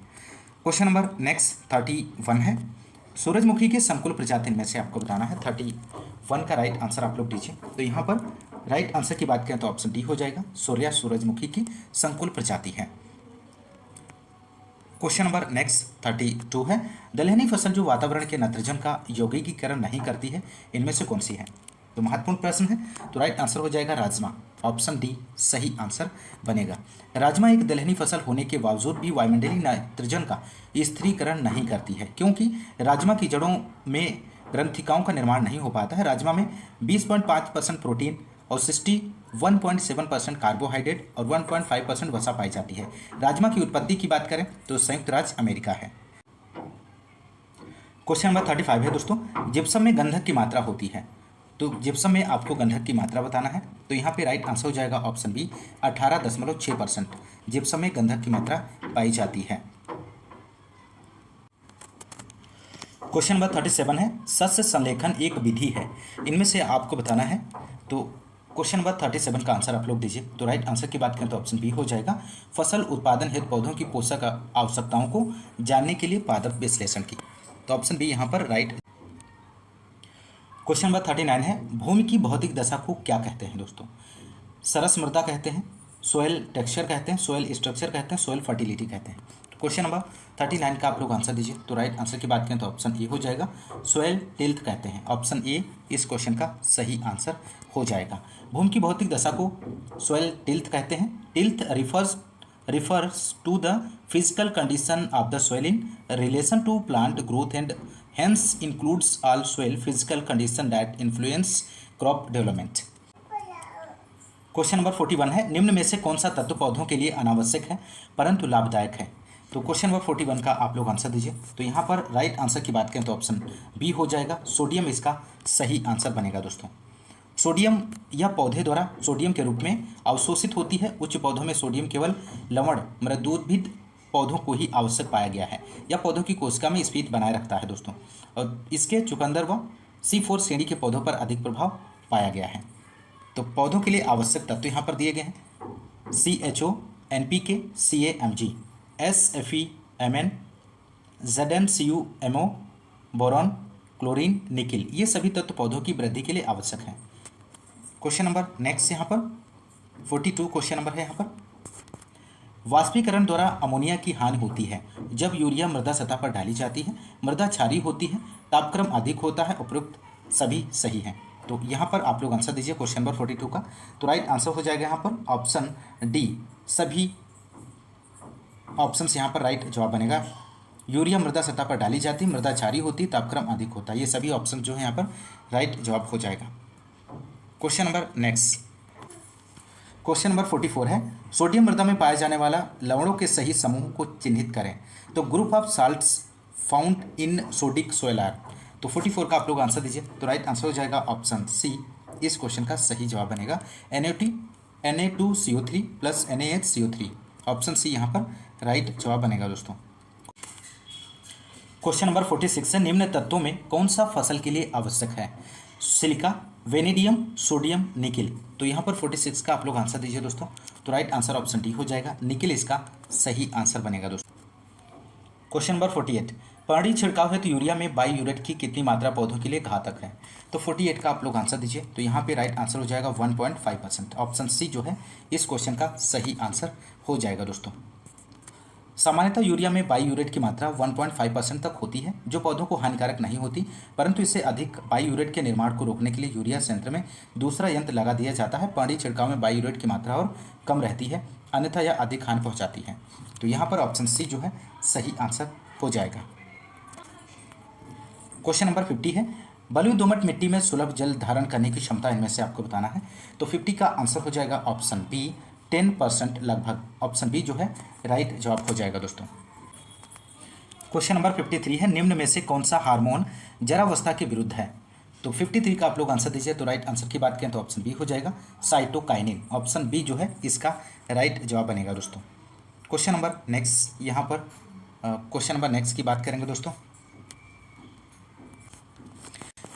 क्वेश्चन नंबर नेक्स्ट 31 है, सूरजमुखी के संकुल प्रजाति में से आपको बताना है। 31 का राइट आंसर आप लोग दीजिए। तो यहाँ पर राइट आंसर की बात करें तो ऑप्शन डी हो जाएगा, सूरजमुखी की संकुल प्रजाति है। क्वेश्चन नंबर नेक्स्ट 32 है, दलहनी फसल जो वातावरण के नाइट्रोजन का यौगिकीकरण नहीं करती है, इनमें से कौन सी है? तो महत्वपूर्ण प्रश्न है। तो राइट आंसर हो जाएगा राजमा। ऑप्शन डी सही आंसर बनेगा। राजमा एक दलहनी फसल होने के बावजूद भी वायुमंडलीय नाइट्रोजन का स्थिरीकरण नहीं करती है, क्योंकि राजमा की जड़ों में ग्रंथिकाओं का निर्माण नहीं हो पाता है। राजमा में 20.5% प्रोटीन और 61.7% कार्बोहाइड्रेट और 1.5% वसा पाई जाती है। राजमा की उत्पत्ति की बात करें तो संयुक्त राज्य अमेरिका है। क्वेश्चन नंबर 35 है दोस्तों, जिप्सम में गंधक की मात्रा होती है। तो जिप्सम में आपको गंधक की मात्रा बताना है। तो यहाँ पे राइट आंसर हो जाएगा ऑप्शन बी 18.6%। जिप्सम में गंधक की मात्रा पाई जाती है। क्वेश्चन नंबर 37 है, सस्य संलेखन एक विधि है, इनमें से आपको बताना है। तो क्वेश्चन नंबर 37 का आंसर आप लोग दीजिए। तो राइट आंसर की बात करें तो ऑप्शन बी हो जाएगा, फसल उत्पादन हेतु पौधों की पोषक आवश्यकताओं को जानने के लिए पादप विश्लेषण की। तो ऑप्शन बी यहाँ पर राइट। क्वेश्चन नंबर 39 है, भूमि की भौतिक दशा को क्या कहते हैं दोस्तों? सरस मृदा कहते हैं, सोयल टेक्सचर कहते हैं, सोयल स्ट्रक्चर कहते हैं, सोयल फर्टिलिटी कहते हैं। तो क्वेश्चन नंबर 39 का आप लोग आंसर दीजिए। तो राइट आंसर की बात करें तो ऑप्शन ए हो जाएगा, सोयल टिल्थ कहते हैं। ऑप्शन ए इस क्वेश्चन का सही आंसर हो जाएगा। भूमि की भौतिक दशा को सोयल टिल्थ कहते हैं। Tilth refers to the physical condition of the soil in relation to plant growth and hence includes all soil physical condition that influence crop development। Question number 41 है, निम्न में से कौन सा तत्व पौधों के लिए अनावश्यक है परंतु लाभदायक है? तो क्वेश्चन नंबर 41 का आप लोग आंसर दीजिए। तो यहाँ पर राइट आंसर की बात करें तो ऑप्शन बी हो जाएगा, सोडियम इसका सही आंसर बनेगा दोस्तों। सोडियम यह पौधे द्वारा सोडियम के रूप में अवशोषित होती है। उच्च पौधों में सोडियम केवल लवण मृदुद्भिद पौधों को ही आवश्यक पाया गया है। यह पौधों की कोशिका में स्पीड बनाए रखता है दोस्तों, और इसके चुकंदर व C4 श्रेणी के पौधों पर अधिक प्रभाव पाया गया है। तो पौधों के लिए आवश्यक तत्व यहाँ पर दिए गए हैं, CHO, NPK, CA, Mg, SFE, Mn, ZnCu, MO, boron, chlorine, nickel, ये सभी तत्व पौधों की वृद्धि के लिए आवश्यक हैं। क्वेश्चन नंबर नेक्स्ट यहाँ पर 42 क्वेश्चन नंबर है यहाँ पर, वाष्पीकरण द्वारा अमोनिया की हानि होती है जब यूरिया मृदा सतह पर डाली जाती है, मृदा क्षारीय होती है, तापक्रम अधिक होता है, उपरोक्त सभी सही हैं। तो यहाँ पर आप लोग आंसर दीजिए क्वेश्चन नंबर 42 का। तो राइट आंसर हो जाएगा यहाँ पर ऑप्शन डी, सभी ऑप्शन यहाँ पर राइट जवाब बनेगा। यूरिया मृदा सतह पर डाली जाती, मृदा क्षारीय होती, तापक्रम अधिक होता है, ये सभी ऑप्शन जो है यहाँ पर राइट जवाब हो जाएगा। Question number next, question number 44 है, सोडियम मृदा में पाए जाने वाला लवणों के सही समूह को चिन्हित करें। तो group of salts found in sodic soil are. तो 44 का आप लोग आंसर दीजिए। तो राइट आंसर हो जाएगा ऑप्शन सी, इस क्वेश्चन का सही जवाब बनेगा Na2CO3 plus NaHCO3। Option C यहाँ पर राइट जवाब बनेगा दोस्तों। क्वेश्चन नंबर 46 है, निम्न तत्वों में कौन सा फसल के लिए आवश्यक है? Silica, vanadium, sodium, nickel. तो यहाँ पर 46 का आप लोग आंसर दीजिए दोस्तों। तो राइट आंसर ऑप्शन डी हो जाएगा, निकिल इसका सही आंसर बनेगा दोस्तों। क्वेश्चन नंबर 48, पानी छिड़काव हेतु यूरिया में बाईयूरेट की कितनी मात्रा पौधों के लिए घातक है? तो 48 का आप लोग आंसर दीजिए। तो यहाँ पे राइट आंसर हो जाएगा 1.5%। ऑप्शन सी जो है इस क्वेश्चन का सही आंसर हो जाएगा दोस्तों। सामान्यतः यूरिया में बाईयूरेट की मात्रा 1.5% तक होती है, जो पौधों को हानिकारक नहीं होती, परंतु इससे अधिक बाईयूरेट के निर्माण को रोकने के लिए यूरिया संयंत्र में दूसरा यंत्र लगा दिया जाता है। पानी छिड़काव में बाईयूरेट की मात्रा और कम रहती है, अन्यथा यह अधिक हानि पहुंचाती है। तो यहाँ पर ऑप्शन सी जो है सही आंसर हो जाएगा। क्वेश्चन नंबर 50 है, बलुई दोमट मिट्टी में सुलभ जल धारण करने की क्षमता इनमें से आपको बताना है। तो 50 का आंसर हो जाएगा ऑप्शन बी 10% लगभग। ऑप्शन बी जो है राइट जवाब हो जाएगा दोस्तों। क्वेश्चन नंबर 53 है, निम्न में से कौन सा हार्मोन जरावस्था के विरुद्ध है? तो 53 का आप लोग आंसर दीजिए। तो राइट आंसर की बात करें तो ऑप्शन बी हो जाएगा, साइटोकाइनिन। ऑप्शन बी जो है इसका राइट जवाब बनेगा दोस्तों। क्वेश्चन नंबर नेक्स्ट, यहाँ पर क्वेश्चन नंबर नेक्स्ट की बात करेंगे दोस्तों।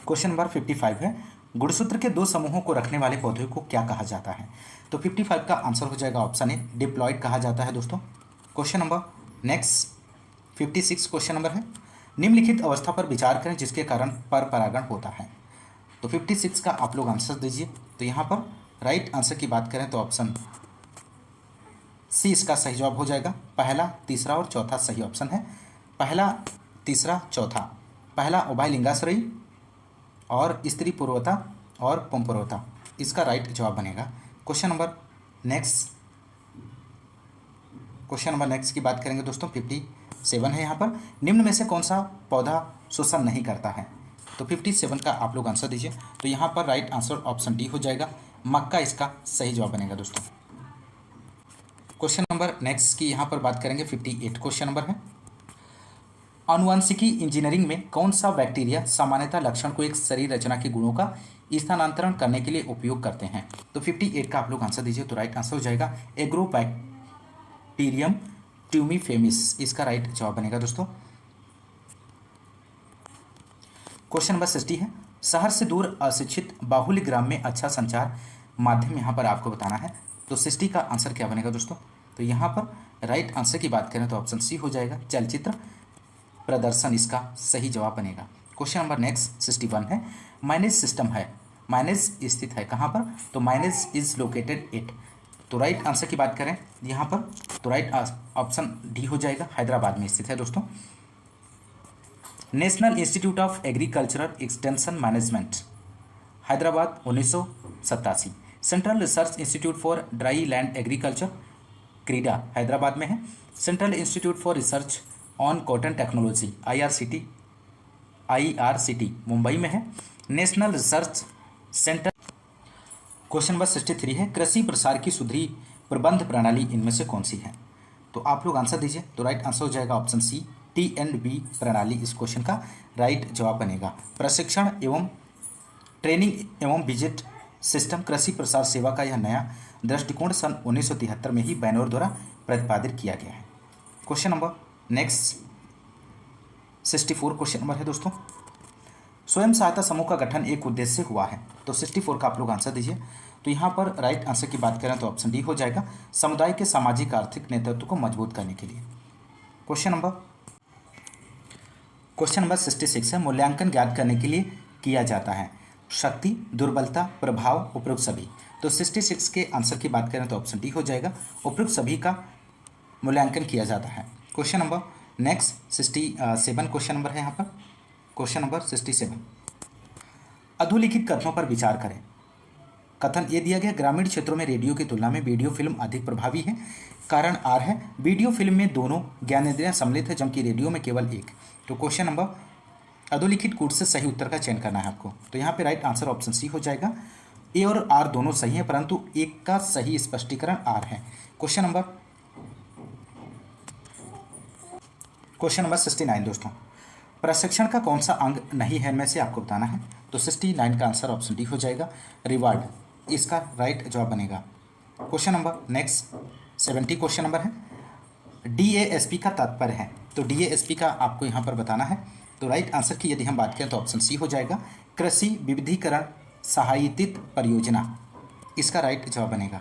क्वेश्चन नंबर 55 है, गुणसूत्र के दो समूहों को रखने वाले पौधे को क्या कहा जाता है? तो 55 का आंसर हो जाएगा ऑप्शन ए, डिप्लॉइड कहा जाता है दोस्तों। Question number next 56 question number है, निम्नलिखित अवस्था पर विचार करें जिसके कारण पर परागण होता है। तो 56 का आप लोग आंसर दीजिए। तो यहाँ पर राइट आंसर की बात करें तो ऑप्शन सी इसका सही जवाब हो जाएगा। पहला, तीसरा और चौथा सही ऑप्शन है। पहला, तीसरा, चौथा। पहला उभयलिंगाश्रयी और स्त्री पूर्वता और पुंपूर्वता, इसका राइट जवाब बनेगा। क्वेश्चन नंबर नेक्स्ट की बात करेंगे दोस्तों। 57 है यहाँ पर, निम्न में से कौन सा पौधा शोषण नहीं करता है? तो 57 का आप लोग आंसर दीजिए। तो यहाँ पर राइट आंसर ऑप्शन डी हो जाएगा, मक्का इसका सही जवाब बनेगा दोस्तों। क्वेश्चन नंबर नेक्स्ट की यहाँ पर बात करेंगे। 58 क्वेश्चन नंबर है, आनुवंशिकी इंजीनियरिंग में कौन सा बैक्टीरिया सामान्यतः लक्षण को एक शरीर रचना के गुणों का स्थानांतरण करने के लिए उपयोग करते हैं? तो 58 का आप लोग आंसर दीजिए। तो राइट आंसर हो जाएगा एग्रोबैक्टीरियम ट्यूमीफेमिस, इसका राइट जवाब बनेगा दोस्तों। क्वेश्चन नंबर 60 है, शहर से दूर अशिक्षित बाहुल्य ग्राम में अच्छा संचार माध्यम यहाँ पर आपको बताना है। तो 60 का आंसर क्या बनेगा दोस्तों? तो यहाँ पर राइट आंसर की बात करें तो ऑप्शन सी हो जाएगा, चलचित्र प्रदर्शन इसका सही जवाब बनेगा। क्वेश्चन नंबर नेक्स्ट 61 है, माइनेज सिस्टम है, माइनेज स्थित है कहाँ पर? तो माइनेज इज लोकेटेड एट। तो राइट आंसर की बात करें यहाँ पर तो राइट ऑप्शन डी हो जाएगा, हैदराबाद में स्थित है दोस्तों। National institute of agricultural extension management, Hyderabad 1987। Central research institute for dry land agriculture, क्रीडा, हैदराबाद में है। Central institute for research on cotton technology, IRCT Mumbai में है। National research centre. Question number 63 है, कृषि प्रसार की सुधरी प्रबंध प्रणाली इनमें से कौन सी है? तो आप लोग आंसर दीजिए। तो राइट आंसर हो जाएगा ऑप्शन सी, T&B प्रणाली इस क्वेश्चन का राइट जवाब बनेगा। प्रशिक्षण एवं ट्रेनिंग एवं विजिट सिस्टम कृषि प्रसार सेवा का यह नया दृष्टिकोण सन 1973 में ही बैनर द्वारा प्रतिपादित किया गया है। Question number next 64 question number है दोस्तों, स्वयं सहायता समूह का गठन एक उद्देश्य से हुआ है। तो 64 का आप लोग आंसर दीजिए। तो यहाँ पर राइट आंसर की बात करें तो ऑप्शन डी हो जाएगा, समुदाय के सामाजिक आर्थिक नेतृत्व को मजबूत करने के लिए। क्वेश्चन नंबर 66 है, मूल्यांकन ज्ञात करने के लिए किया जाता है, शक्ति, दुर्बलता, प्रभाव, उपरोक्त सभी। तो 66 के आंसर की बात करें तो ऑप्शन डी हो जाएगा, उपरोक्त सभी का मूल्यांकन किया जाता है। Question number next 67 question number है यहाँ पर। क्वेश्चन नंबर 67, अधोलिखित कथनों पर विचार करें। कथन ये दिया गया, ग्रामीण क्षेत्रों में रेडियो की तुलना में वीडियो फिल्म अधिक प्रभावी है। कारण आर है, वीडियो फिल्म में दोनों ज्ञानेंद्रियां सम्मिलित है जबकि रेडियो में केवल एक। तो क्वेश्चन नंबर अधोलिखित कूट से सही उत्तर का चयन करना है आपको। तो यहाँ पे राइट आंसर ऑप्शन सी हो जाएगा, ए और आर दोनों सही है परंतु एक का सही स्पष्टीकरण आर है। क्वेश्चन नंबर 69 दोस्तों, प्रशिक्षण का कौन सा अंग नहीं है इनमें से आपको बताना है। तो 69 का आंसर ऑप्शन डी हो जाएगा, रिवार्ड इसका राइट जवाब बनेगा। Question number next 70 question number है, DASP का तात्पर्य है। तो DASP का आपको यहाँ पर बताना है। तो राइट आंसर की यदि हम बात करें तो ऑप्शन सी हो जाएगा, कृषि विविधीकरण सहायतित परियोजना, इसका राइट जवाब बनेगा।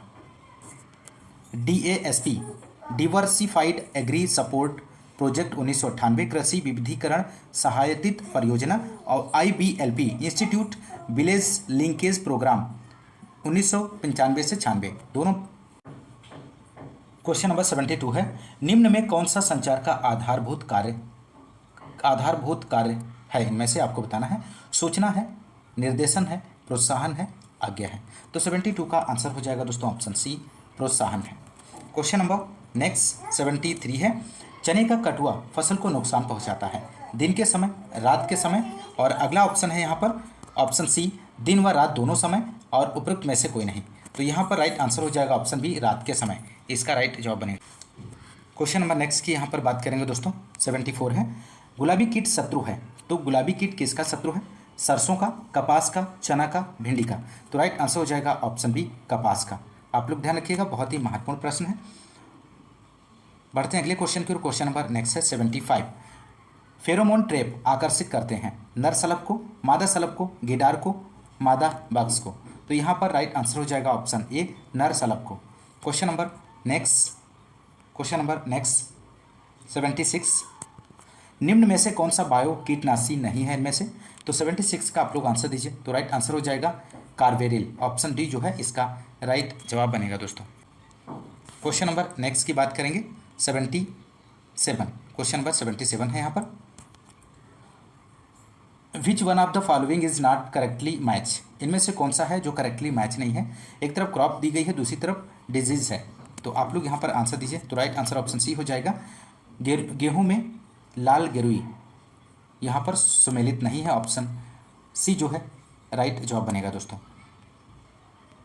DASP diversified agri support project 1998 कृषि विविधीकरण सहायतित परियोजना, और IBLP institute village linkage programme 1995 से 96 दोनों। क्वेश्चन नंबर 72 है, निम्न में कौन सा संचार का आधारभूत कार्य है इनमें से आपको बताना है। सूचना है, निर्देशन है, प्रोत्साहन है, आज्ञा है। तो 72 का आंसर हो जाएगा दोस्तों ऑप्शन सी, प्रोत्साहन है। क्वेश्चन नंबर नेक्स्ट 73 है, चने का कटुआ फसल को नुकसान पहुंचाता है, दिन के समय, रात के समय, और अगला ऑप्शन है यहाँ पर ऑप्शन सी, दिन व रात दोनों समय, और उपरोक्त में से कोई नहीं। तो यहाँ पर राइट आंसर हो जाएगा ऑप्शन बी, रात के समय, इसका राइट जवाब बनेगा। क्वेश्चन नंबर नेक्स्ट की यहाँ पर बात करेंगे दोस्तों 74 है, गुलाबी कीट शत्रु है। तो गुलाबी कीट किसका शत्रु है? सरसों का, कपास का, चना का, भिंडी का। तो राइट आंसर हो जाएगा ऑप्शन बी, कपास का। आप लोग ध्यान रखिएगा, बहुत ही महत्वपूर्ण प्रश्न है। बढ़ते हैं अगले क्वेश्चन की ओर। क्वेश्चन नंबर नेक्स्ट है 75, फेरोमोन ट्रैप आकर्षित करते हैं नर शलभ को, मादा शलभ को, गिडार को, मादा बग्स को। तो यहाँ पर राइट आंसर हो जाएगा ऑप्शन ए, नर शलभ को। क्वेश्चन नंबर नेक्स्ट 76, निम्न में से कौन सा बायो कीटनाशी नहीं है इनमें से। तो 76 का आप लोग आंसर दीजिए। तो राइट आंसर हो जाएगा कार्बेरिल, ऑप्शन डी जो है इसका राइट जवाब बनेगा दोस्तों। क्वेश्चन नंबर नेक्स्ट की बात करेंगे 77, क्वेश्चन नंबर 77 है यहाँ पर, which one of the following is not correctly match, इनमें से कौन सा है जो करेक्टली मैच नहीं है। एक तरफ क्रॉप दी गई है, दूसरी तरफ डिजीज है, तो आप लोग यहाँ पर आंसर दीजिए। तो राइट आंसर ऑप्शन सी हो जाएगा। गेहूं में लाल गेरुई यहाँ पर सुमेलित नहीं है, ऑप्शन सी जो है राइट जवाब बनेगा दोस्तों।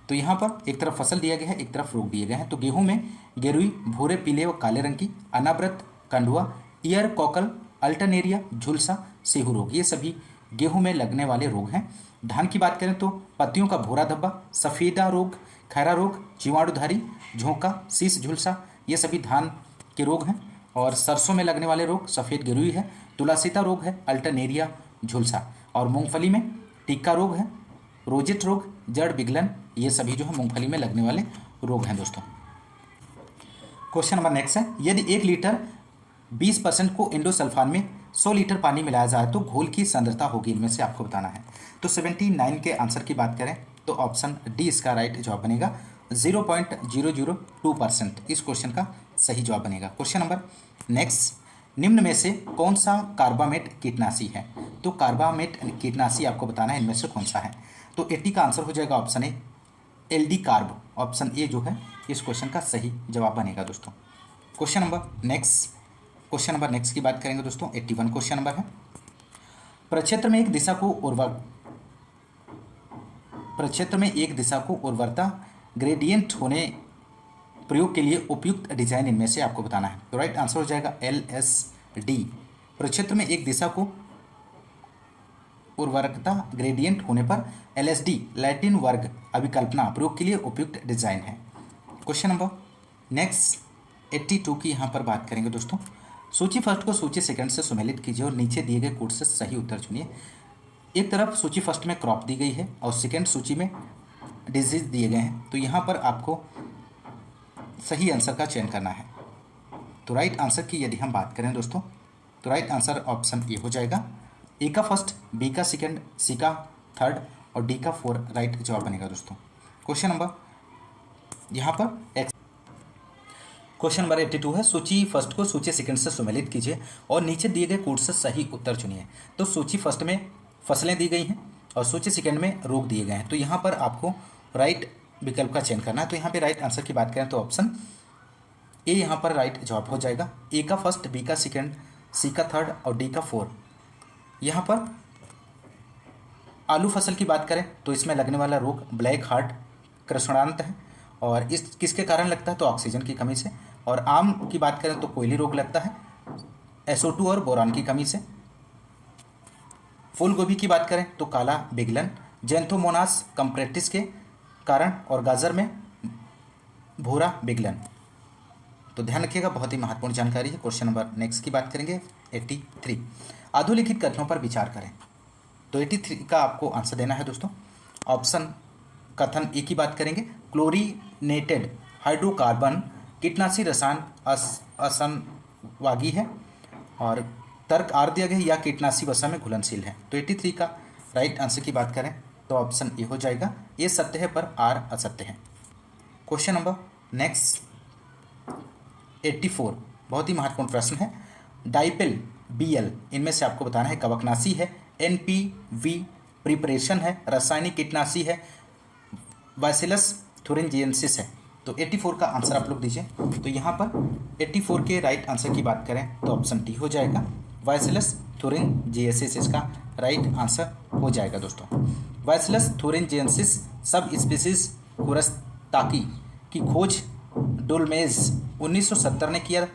तो यहाँ पर एक तरफ फसल दिया गया है, एक तरफ रोग दिए गए हैं। तो गेहूं में गेरुई भूरे, पीले व काले रंग की, अनावृत, कंडुआ, ईयर कॉकल, अल्टरनेरिया, झुलसा, सेहू रोग, ये सभी गेहूं में लगने वाले रोग हैं। धान की बात करें तो पत्तियों का भूरा धब्बा, सफ़ेदा रोग, खैरा रोग, जीवाणुधारी, झोंका, शीश झुलसा, ये सभी धान के रोग हैं। और सरसों में लगने वाले रोग सफ़ेद गेरुई है, तुलासीता रोग है, अल्टरनेरिया, झुलसा। और मूंगफली में टिक्का रोग है, रोजेट रोग, जड़ विगलन, ये सभी जो है मूंगफली में लगने वाले रोग हैं दोस्तों। क्वेश्चन नंबर नेक्स्ट है, यदि 1 लीटर 20% को इंडोसल्फान में 100 लीटर पानी मिलाया जाए तो घोल की सांद्रता होगी, इनमें से आपको बताना है। तो 79 के आंसर की बात करें तो ऑप्शन डी इसका राइट जवाब बनेगा। 0.002% इस क्वेश्चन का सही जवाब बनेगा। क्वेश्चन नंबर नेक्स्ट, निम्न में से कौन सा कार्बामेट कीटनाशी है। तो कार्बामेट कीटनाशी आपको बताना है इनमें से कौन सा है। तो 80 का आंसर हो जाएगा option A, aldicarb, option A जो है इस क्वेश्चन का सही जवाब बनेगा दोस्तों। क्वेश्चन नंबर नेक्स्ट की बात करेंगे दोस्तों। 81 क्वेश्चन नंबर है, प्रक्षेत्र में एक दिशा को उर्वरता ग्रेडियंट होने प्रयोग के लिए उपयुक्त डिजाइन इनमें से आपको बताना है। तो राइट आंसर हो जाएगा LSD। प्रक्षेत्र में एक दिशा को उर्वरकता ग्रेडियंट होने पर LSD लैटिन वर्ग अभिकल्पना प्रयोग के लिए उपयुक्त डिजाइन है। क्वेश्चन नंबर नेक्स्ट 82 की यहाँ पर बात करेंगे दोस्तों। सूची फर्स्ट को सूची सेकंड से सुमेलित कीजिए और नीचे दिए गए कोड से सही उत्तर चुनिए। एक तरफ सूची फर्स्ट में क्रॉप दी गई है और सेकंड सूची में डिजीज दिए गए हैं, तो यहाँ पर आपको सही आंसर का चयन करना है। तो राइट आंसर की यदि हम बात करें दोस्तों, तो राइट आंसर ऑप्शन ए हो जाएगा। ए का फर्स्ट, बी का सेकंड, सी का थर्ड और डी का फोर्थ राइट जवाब बनेगा दोस्तों। क्वेश्चन नंबर यहाँ पर क्वेश्चन नंबर 82 है, सूची फर्स्ट को सूची सेकंड से सुमेलित कीजिए और नीचे दिए गए कोड से सही उत्तर चुनिए। तो सूची फर्स्ट में फसलें दी गई हैं और सूची सेकंड में रोग दिए गए हैं, तो यहाँ पर आपको राइट विकल्प का चयन करना है। तो यहाँ पे राइट आंसर की बात करें तो ऑप्शन ए यहाँ पर राइट जवाब हो जाएगा। ए का फर्स्ट, बी का सेकंड, सी का थर्ड और डी का फोर्थ। यहाँ पर आलू फसल की बात करें तो इसमें लगने वाला रोग ब्लैक हार्ट कृष्णांत है और इस किसके कारण लगता है तो ऑक्सीजन की कमी से। और आम की बात करें तो कोयली रोग लगता है SO2 और बोरान की कमी से। फूल गोभी की बात करें तो काला बिगलन, जेंथोमोनास कंप्रेटिस के कारण और गाजर में भूरा बिगलन। तो ध्यान रखिएगा, बहुत ही महत्वपूर्ण जानकारी है। क्वेश्चन नंबर नेक्स्ट की बात करेंगे 83, अधोलिखित कथनों पर विचार करें। तो 83 का आपको आंसर देना है दोस्तों। ऑप्शन कथन ए की बात करेंगे, क्लोरीनेटेड हाइड्रोकार्बन कीटनाशी रसायन असंवागी है। और तर्क आर दिया गया, या कीटनाशी वसा में घुलनशील है। तो 83 का राइट आंसर की बात करें तो ऑप्शन ए हो जाएगा, ए सत्य है पर आर असत्य है। क्वेश्चन नंबर नेक्स्ट 84 बहुत ही महत्वपूर्ण प्रश्न है, डाइपेल BL इनमें से आपको बताना है कवकनाशी है, NPV प्रिपरेशन है, रासायनिक कीटनाशी है, बैसिलस थुरिंजिएंसिस है। तो 84 का आंसर आप लोग दीजिए। तो यहाँ पर 84 के राइट आंसर की बात करें तो ऑप्शन डी हो जाएगा, बैसिलस थुरिंजिएंसिस इसका राइट आंसर हो जाएगा दोस्तों। बैसिलस थुरिंजिएंसिस सब स्पीसीज कुरस्ताकी की खोज डोलमेज 1970 ने किया।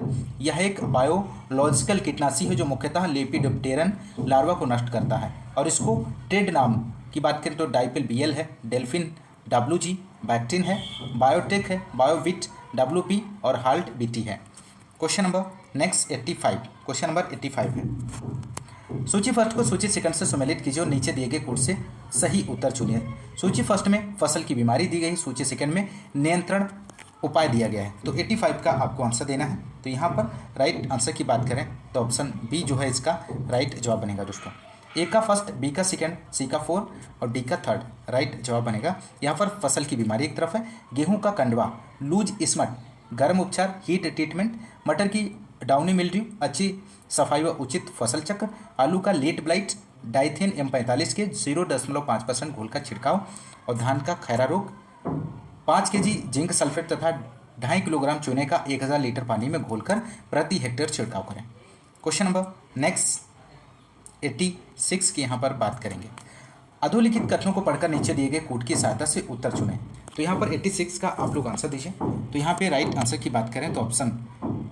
यह एक बायोलॉजिकल कीटनाशी है जो मुख्यतः लेपिडोप्टेरन लार्वा को नष्ट करता है और इसको ट्रेड नाम की बात करें तो डाइपेल BL है, डेल्फिन WG, बैक्टीन है, बायोटेक है, बायोविट WP और हाल्ट BT है। Question number next 85, question number 85 है, सूची फर्स्ट को सूची सेकंड से सुमेलित कीजिए और नीचे दिए गए कोड से सही उत्तर चुनिए। सूची फर्स्ट में फसल की बीमारी दी गई, सूची सेकंड में नियंत्रण उपाय दिया गया है। तो 85 का आपको आंसर देना है। तो यहाँ पर राइट आंसर की बात करें तो ऑप्शन बी जो है इसका राइट जवाब बनेगा दोस्तों। ए का फर्स्ट, बी का सेकंड, सी का फोर्थ और डी का थर्ड राइट जवाब बनेगा। यहाँ पर फसल की बीमारी एक तरफ है, गेहूं का कंडवा, लूज स्मट, गर्म उपचार, हीट ट्रीटमेंट, मटर की डाउनी मिल्ड्यू, अच्छी सफाई व उचित फसल चक्र, आलू का लेट ब्लाइट, डाइथेन M45 के 0.5% घोल का छिड़काव और धान का खैरा रोग 5 केजी जिंक सल्फेट तथा 2.5 किलोग्राम चूने का 1000 लीटर पानी में घोलकर प्रति हेक्टेयर छिड़काव करें। क्वेश्चन नंबर नेक्स्ट 86 की यहाँ पर बात करेंगे। अधोलिखित कथनों को पढ़कर नीचे दिए गए कूट की सहायता से उत्तर चुनें। तो यहाँ पर 86 का आप लोग आंसर दीजिए। तो यहाँ पे राइट आंसर की बात करें तो ऑप्शन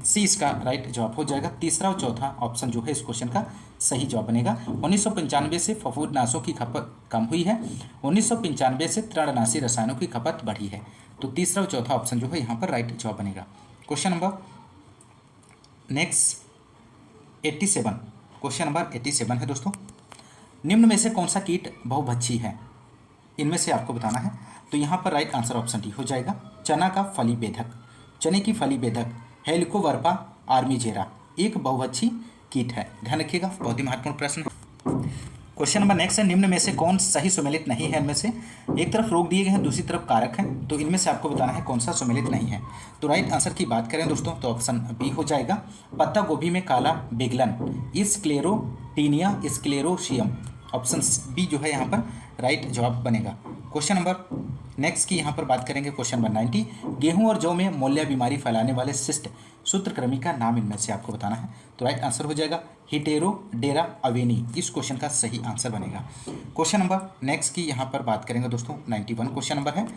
सी इसका राइट जवाब हो जाएगा। तीसरा और चौथा ऑप्शन जो है इस क्वेश्चन का सही जवाब बनेगा। 1995 से फफूंदनाशों की खपत कम हुई है, 1995 से तृणनाशी रसायनों की खपत बढ़ी है। तो तीसरा और चौथा ऑप्शन जो है यहाँ पर राइट जवाब बनेगा। Question number next 87, question number 87 है दोस्तों। निम्न में से कौन सा कीट बहुभक्षी है, इनमें से आपको बताना है। तो यहाँ पर राइट आंसर ऑप्शन डी हो जाएगा। चना का फली बेधक, चने की फली बेधक हेलिकोवर्पा आर्मीजेरा एक बहुभक्षी कीट है। ध्यान रखिएगा, बहुत ही महत्वपूर्ण प्रश्न है। क्वेश्चन नंबर नेक्स्ट है। निम्न में से कौन सही सुमेलित नहीं है। इनमें से एक तरफ रोग दिए गए हैं, दूसरी तरफ कारक हैं, तो इनमें से आपको बताना है कौन सा सुमेलित नहीं है। तो राइट आंसर की बात करें दोस्तों तो ऑप्शन बी हो जाएगा। पत्ता गोभी में काला बेगलन स्क्लेरोटीनिया स्क्लेरोशियम, ऑप्शन बी जो है यहाँ पर राइट जवाब बनेगा। क्वेश्चन नंबर नेक्स्ट की यहाँ पर बात करेंगे। क्वेश्चन नंबर 90, गेहूं और जौ में मोलिया बीमारी फैलाने वाले सिस्ट सूत्रकृमि का नाम इनमें से आपको बताना है। तो राइट आंसर हो जाएगा हिटेरोडेरा अवेनी, इस क्वेश्चन का सही आंसर बनेगा। क्वेश्चन नंबर नेक्स्ट की यहाँ पर बात करेंगे दोस्तों 91 क्वेश्चन नंबर है।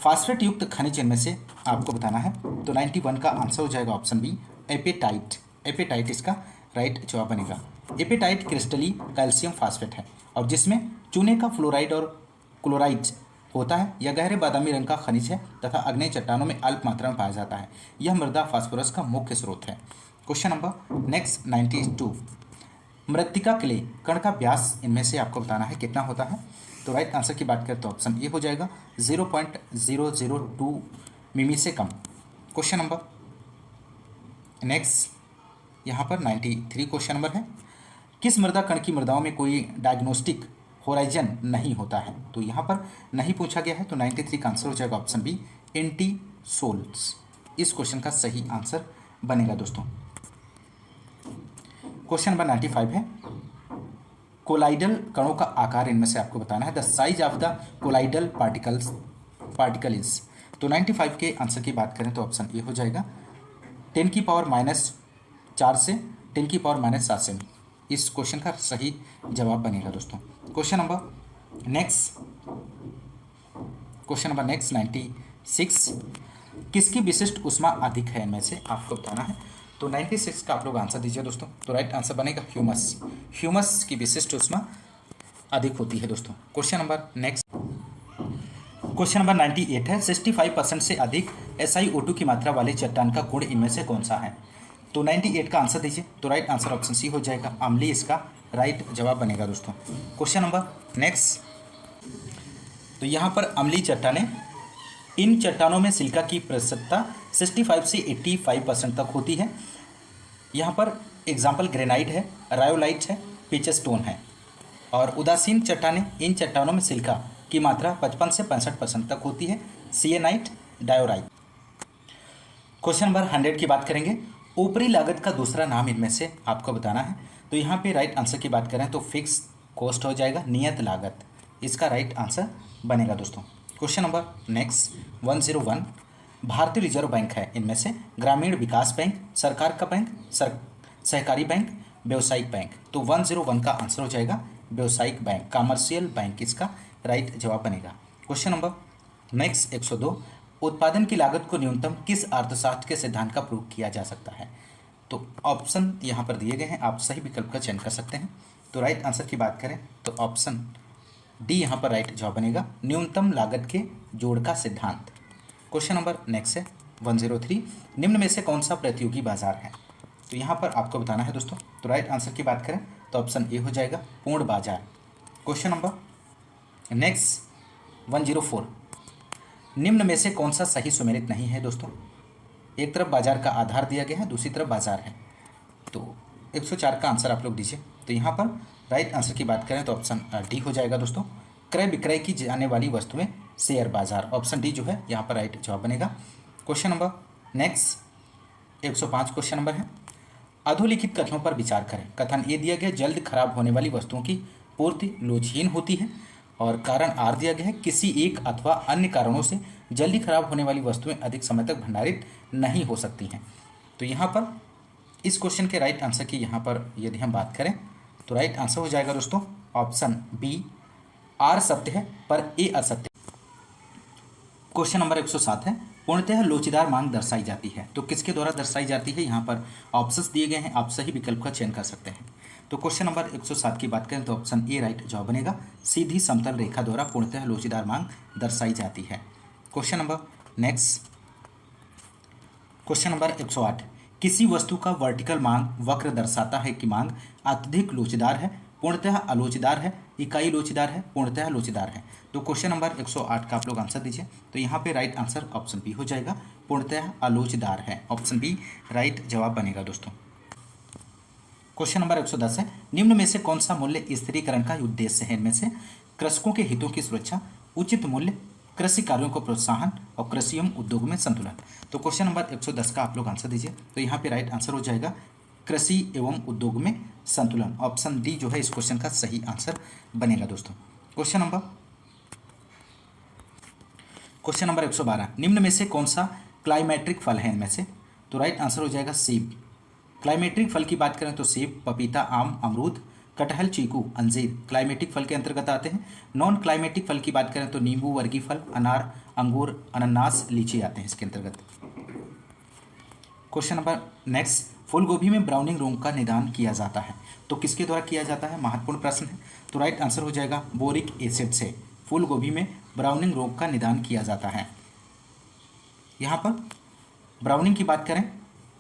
फास्फेट युक्त खनिज इनमें से आपको बताना है। तो 91 का आंसर हो जाएगा ऑप्शन बी एपेटाइट, एपेटाइट इसका राइट जवाब बनेगा। एपेटाइट क्रिस्टली कैल्शियम फास्फेट है और जिसमें चूने का फ्लोराइड और क्लोराइड होता है। यह गहरे बादामी रंग का खनिज है तथा आग्नेय चट्टानों में अल्प मात्रा में पाया जाता है। यह मृदा फास्फोरस का मुख्य स्रोत है। क्वेश्चन नंबर नेक्स्ट 92, मृत्तिका क्ले कण का व्यास इनमें से आपको बताना है कितना होता है। तो राइट आंसर की बात करें तो ऑप्शन ए हो जाएगा 0.002 मिमी से कम। क्वेश्चन नंबर नेक्स्ट यहाँ पर 93 क्वेश्चन नंबर है। किस मृदा कण की मृदाओं में कोई डायग्नोस्टिक होराइजन नहीं होता है। तो यहाँ पर नहीं पूछा गया है। तो 93 का आंसर हो जाएगा ऑप्शन बी एंटीसोल्स, इस क्वेश्चन का सही आंसर बनेगा दोस्तों। क्वेश्चन नंबर 95 है। कोलाइडल कणों का आकार इनमें से आपको बताना है। The size of the colloidal particle is. तो 95 के आंसर की बात करें तो ऑप्शन ए हो जाएगा 10⁻⁴ से 10⁻⁷ सेमी, इस क्वेश्चन का सही जवाब बनेगा दोस्तों। क्वेश्चन नंबर नेक्स्ट 96, किसकी विशिष्ट ऊष्मा अधिक है इनमें से आपको बताना है। तो 96 का आप लोग आंसर दीजिए दोस्तों। तो राइट आंसर बनेगा ह्यूमस, ह्यूमस की विशिष्ट ऊष्मा अधिक होती है दोस्तों। Question number next, question number 98 है। 65% से अधिक SiO2 की मात्रा वाले चट्टान का गुण इनमें से कौन सा है। तो 98 का आंसर दीजिए। तो राइट आंसर ऑप्शन सी हो जाएगा अम्लीय, इसका राइट जवाब बनेगा दोस्तों। क्वेश्चन नंबर नेक्स्ट, तो यहाँ पर अम्लीय चट्टानें, इन चट्टानों में सिलिका की प्रतिशतता 65 से 85% तक होती है। यहाँ पर एग्जाम्पल ग्रेनाइट है, रायोलाइट है, पिचस्टोन है। और उदासीन चट्टानें, इन चट्टानों में सिलिका की मात्रा 55 से 65% तक होती है, सिएनाइट, डायोराइट। क्वेश्चन नंबर 100 की बात करेंगे। ऊपरी लागत का दूसरा नाम इनमें से आपको बताना है। तो यहाँ पे राइट आंसर की बात करें तो फिक्स कॉस्ट हो जाएगा, नियत लागत, इसका राइट आंसर बनेगा दोस्तों। क्वेश्चन नंबर नेक्स्ट 101, भारतीय रिजर्व बैंक है इनमें से ग्रामीण विकास बैंक, सरकार का बैंक, सहकारी बैंक, व्यवसायिक बैंक। तो 101 का आंसर हो जाएगा व्यवसायिक बैंक, कमर्शियल बैंक, इसका राइट जवाब बनेगा। क्वेश्चन नंबर नेक्स्ट 102, उत्पादन की लागत को न्यूनतम किस अर्थशास्त्र के सिद्धांत का प्रयोग किया जा सकता है। तो ऑप्शन यहाँ पर दिए गए हैं, आप सही विकल्प का चयन कर सकते हैं। तो राइट आंसर की बात करें तो ऑप्शन डी यहाँ पर राइट जवाब बनेगा, न्यूनतम लागत के जोड़ का सिद्धांत। क्वेश्चन नंबर नेक्स्ट है 103, निम्न में से कौन सा प्रतियोगी बाजार है। तो यहाँ पर आपको बताना है दोस्तों। तो राइट आंसर की बात करें तो ऑप्शन ए हो जाएगा पूर्ण बाजार। क्वेश्चन नंबर नेक्स्ट 104, निम्न में से कौन सा सही सुमेलित नहीं है दोस्तों। एक तरफ बाजार का आधार दिया गया है, दूसरी तरफ बाजार है। तो 104 का आंसर आप लोग दीजिए। तो यहाँ पर राइट आंसर की बात करें तो ऑप्शन डी हो जाएगा दोस्तों, क्रय विक्रय की जाने वाली वस्तुएं शेयर बाजार, ऑप्शन डी जो है यहाँ पर राइट जवाब बनेगा। Question number next 105 question number है। अधोलिखित कथनों पर विचार करें। कथन ए दिया गया, जल्द खराब होने वाली वस्तुओं की पूर्ति लोचहीन होती है। और कारण आर दिया गया है, किसी एक अथवा अन्य कारणों से जल्दी खराब होने वाली वस्तुएं अधिक समय तक भंडारित नहीं हो सकती हैं। तो यहाँ पर इस क्वेश्चन के राइट आंसर की यहाँ पर यदि हम बात करें तो राइट आंसर हो जाएगा दोस्तों ऑप्शन बी, आर सत्य है पर ए असत्य। क्वेश्चन नंबर 107 है, पूर्णतः लोचदार मांग दर्शाई जाती है। तो किसके द्वारा दर्शाई जाती है, यहाँ पर ऑप्शंस दिए गए हैं, आप सही विकल्प का चयन कर सकते हैं। तो क्वेश्चन नंबर 107 की बात करें तो ऑप्शन ए राइट जवाब बनेगा, सीधी समतल रेखा द्वारा पूर्णतः लोचदार मांग दर्शाई जाती है। Question number next, question number 108, किसी वस्तु का वर्टिकल मांग वक्र दर्शाता है कि मांग अत्यधिक लोचदार है, पूर्णतः अलोचदार है, इकाई लोचदार है, पूर्णतः लोचदार है। तो क्वेश्चन नंबर 108 का आप लोग आंसर दीजिए। तो यहाँ पे राइट आंसर ऑप्शन बी हो जाएगा, पूर्णतः अलोचदार है। ऑप्शन बी राइट जवाब बनेगा दोस्तों। क्वेश्चन नंबर 110 है, निम्न में से कौन सा मूल्य स्थिरीकरण का उद्देश्य है। इनमें से कृषकों के हितों की सुरक्षा, उचित मूल्य, कृषि कार्यों को प्रोत्साहन और कृषि एवं उद्योग में संतुलन। तो क्वेश्चन नंबर 110 का आप लोग आंसर दीजिए। तो यहाँ पे राइट आंसर हो जाएगा कृषि एवं उद्योग में संतुलन। ऑप्शन डी जो है इस क्वेश्चन का सही आंसर बनेगा दोस्तों। क्वेश्चन नंबर 112, निम्न में से कौन सा क्लाइमेट्रिक फल है इनमें से। तो राइट आंसर हो जाएगा सेब। क्लाइमेट्रिक फल की बात करें तो सेब, पपीता, आम, अमरूद, कटहल, चीकू, अंजीर क्लाइमेटिक फल के अंतर्गत आते हैं। नॉन क्लाइमेटिक फल की बात करें तो नींबू, वर्गीय फल, अनार, अंगूर, अनानास, लीची आते हैं इसके अंतर्गत। क्वेश्चन नंबर नेक्स्ट, फूल गोभी में ब्राउनिंग रोग का निदान किया जाता है। तो किसके द्वारा किया जाता है, महत्वपूर्ण प्रश्न है। तो राइट आंसर हो जाएगा बोरिक एसिड से फूल गोभी में ब्राउनिंग रोग का निदान किया जाता है। यहाँ पर ब्राउनिंग की बात करें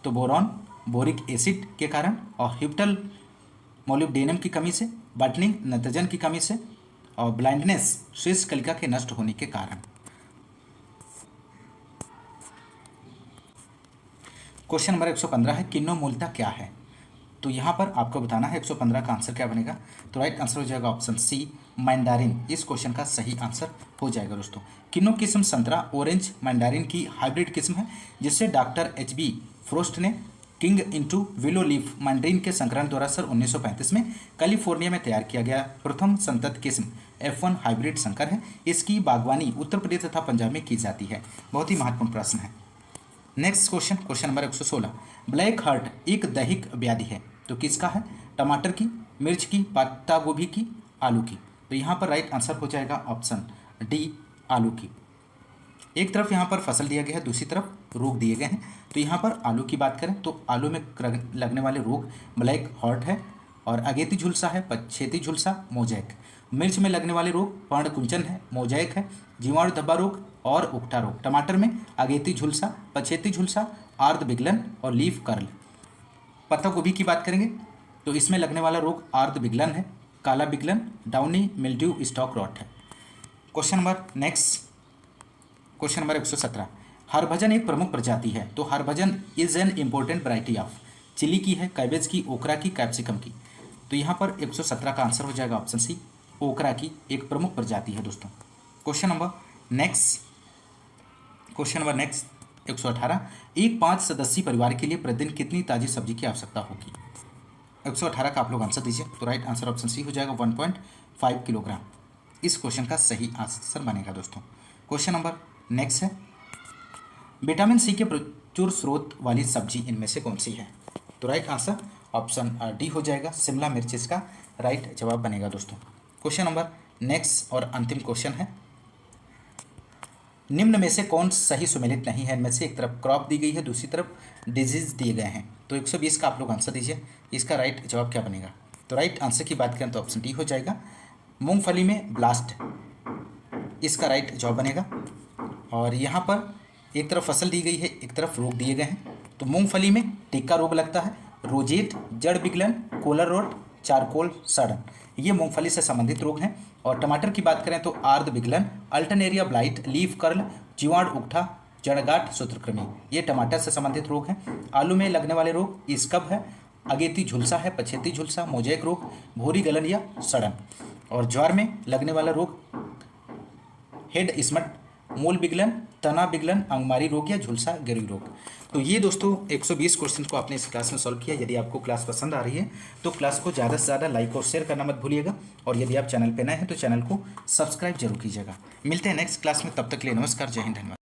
तो बोरॉन, बोरिक एसिड के कारण और हिप्टल मोलिब्डेनम की कमी से, बटनिंग नाइट्रोजन की कमी से और ब्लाइंडनेस शीर्ष कलिका के नष्ट होने के कारण। क्वेश्चन नंबर 115 है, किण्व मूलता क्या है। तो यहाँ पर आपको बताना है 115 का आंसर क्या बनेगा। तो राइट आंसर हो जाएगा ऑप्शन सी, मैंडारिन इस क्वेश्चन का सही आंसर हो जाएगा दोस्तों। किन्नो किस्म संतरा, ऑरेंज, मैंडारिन की हाइब्रिड किस्म है जिससे डॉक्टर HB फ्रोस्ट ने king into willow leaf Mandarin के संकरण द्वारा सन 1935 में कैलिफोर्निया में तैयार किया गया प्रथम संतत किस्म F1 हाइब्रिड संकर है। इसकी बागवानी उत्तर प्रदेश तथा पंजाब में की जाती है। बहुत ही महत्वपूर्ण प्रश्न है। Next question, question number 116, black heart एक दैहिक व्याधि है। तो किसका है, टमाटर की, मिर्च की, पत्ता गोभी की, आलू की। तो यहाँ पर राइट आंसर हो जाएगा ऑप्शन डी, आलू की। एक तरफ यहाँ पर फसल दिया गया है, दूसरी तरफ रोग दिए गए हैं। तो यहाँ पर आलू की बात करें तो आलू में लगने वाले रोग ब्लैक हार्ट है और अगेती झुलसा है, पछेती झुलसा, मोजैक। मिर्च में लगने वाले रोग पर्णकुंचन है, मोजैक है, जीवाणु धब्बा रोग और उकठा रोग। टमाटर में अगेती झुलसा, पछेती झुलसा, आर्द्र विगलन और लीफ कर्ल। पत्ता गोभी की बात करेंगे तो इसमें लगने वाला रोग आर्द्र विगलन है, काला विगलन, डाउनी मिल्ड्यू, स्टॉक रॉट है। Question number next, question number 117, Harbhajan एक प्रमुख प्रजाति है। तो Harbhajan is an important variety of, chilli की है, कैबेज की, ओकरा की, कैप्सिकम की। तो यहाँ पर 117 का आंसर हो जाएगा ऑप्शन सी, ओकरा की एक प्रमुख प्रजाति है दोस्तों। Question number next, question number next 118, एक 5 सदस्यीय परिवार के लिए प्रतिदिन कितनी ताजी सब्जी की आवश्यकता होगी। 118 का आप लोग आंसर दीजिए। तो राइट आंसर ऑप्शन सी हो जाएगा 1.5 किलोग्राम। इस क्वेश्चन का सही आंसर बनेगा दोस्तों। क्वेश्चन नंबर नेक्स्ट है, विटामिन सी के प्रचुर स्रोत वाली सब्जी इनमें से कौन सी है। तो राइट आंसर ऑप्शन डी हो जाएगा, शिमला मिर्च इसका राइट जवाब बनेगा दोस्तों। क्वेश्चन नंबर नेक्स्ट और अंतिम क्वेश्चन है, निम्न में से कौन सही सुमेलित नहीं है। इनमें से एक तरफ क्रॉप दी गई है, दूसरी तरफ डिजीज दिए गए हैं। तो 120 का आप लोग आंसर दीजिए, इसका राइट जवाब क्या बनेगा। तो राइट आंसर की बात करें तो ऑप्शन डी हो जाएगा, मूंगफली में ब्लास्ट इसका राइट जवाब बनेगा। और यहाँ पर एक तरफ फसल दी गई है, एक तरफ रोग दिए गए हैं। तो मूंगफली में टिक्का रोग लगता है, रोजेट, जड़ विगलन, कोलर रोट, चारकोल सड़न, ये मूंगफली से संबंधित रोग हैं। और टमाटर की बात करें तो आर्द्र विगलन, अल्टरनेरिया ब्लाइट, लीफ कर्ल, जीवाणु उकठा, जड़गांठ, सूत्रकृमि, ये टमाटर से संबंधित रोग हैं। आलू में लगने वाले रोग स्कब है, अगेती झुलसा है, पछेती झुलसा, मोजैक रोग, भूरी गलन या सड़न। और ज्वार में लगने वाला रोग हेड स्मट, मूल विगलन, तना विगलन, अंगमारी रोग या झुलसा गिरी रोग। तो ये दोस्तों 120 क्वेश्चन को आपने इस क्लास में सॉल्व किया। यदि आपको क्लास पसंद आ रही है तो क्लास को ज़्यादा से ज़्यादा लाइक और शेयर करना मत भूलिएगा, और यदि आप चैनल पर नए हैं तो चैनल को सब्सक्राइब जरूर कीजिएगा। मिलते हैं नेक्स्ट क्लास में, तब तक के लिए नमस्कार, जय हिंद, धन्यवाद।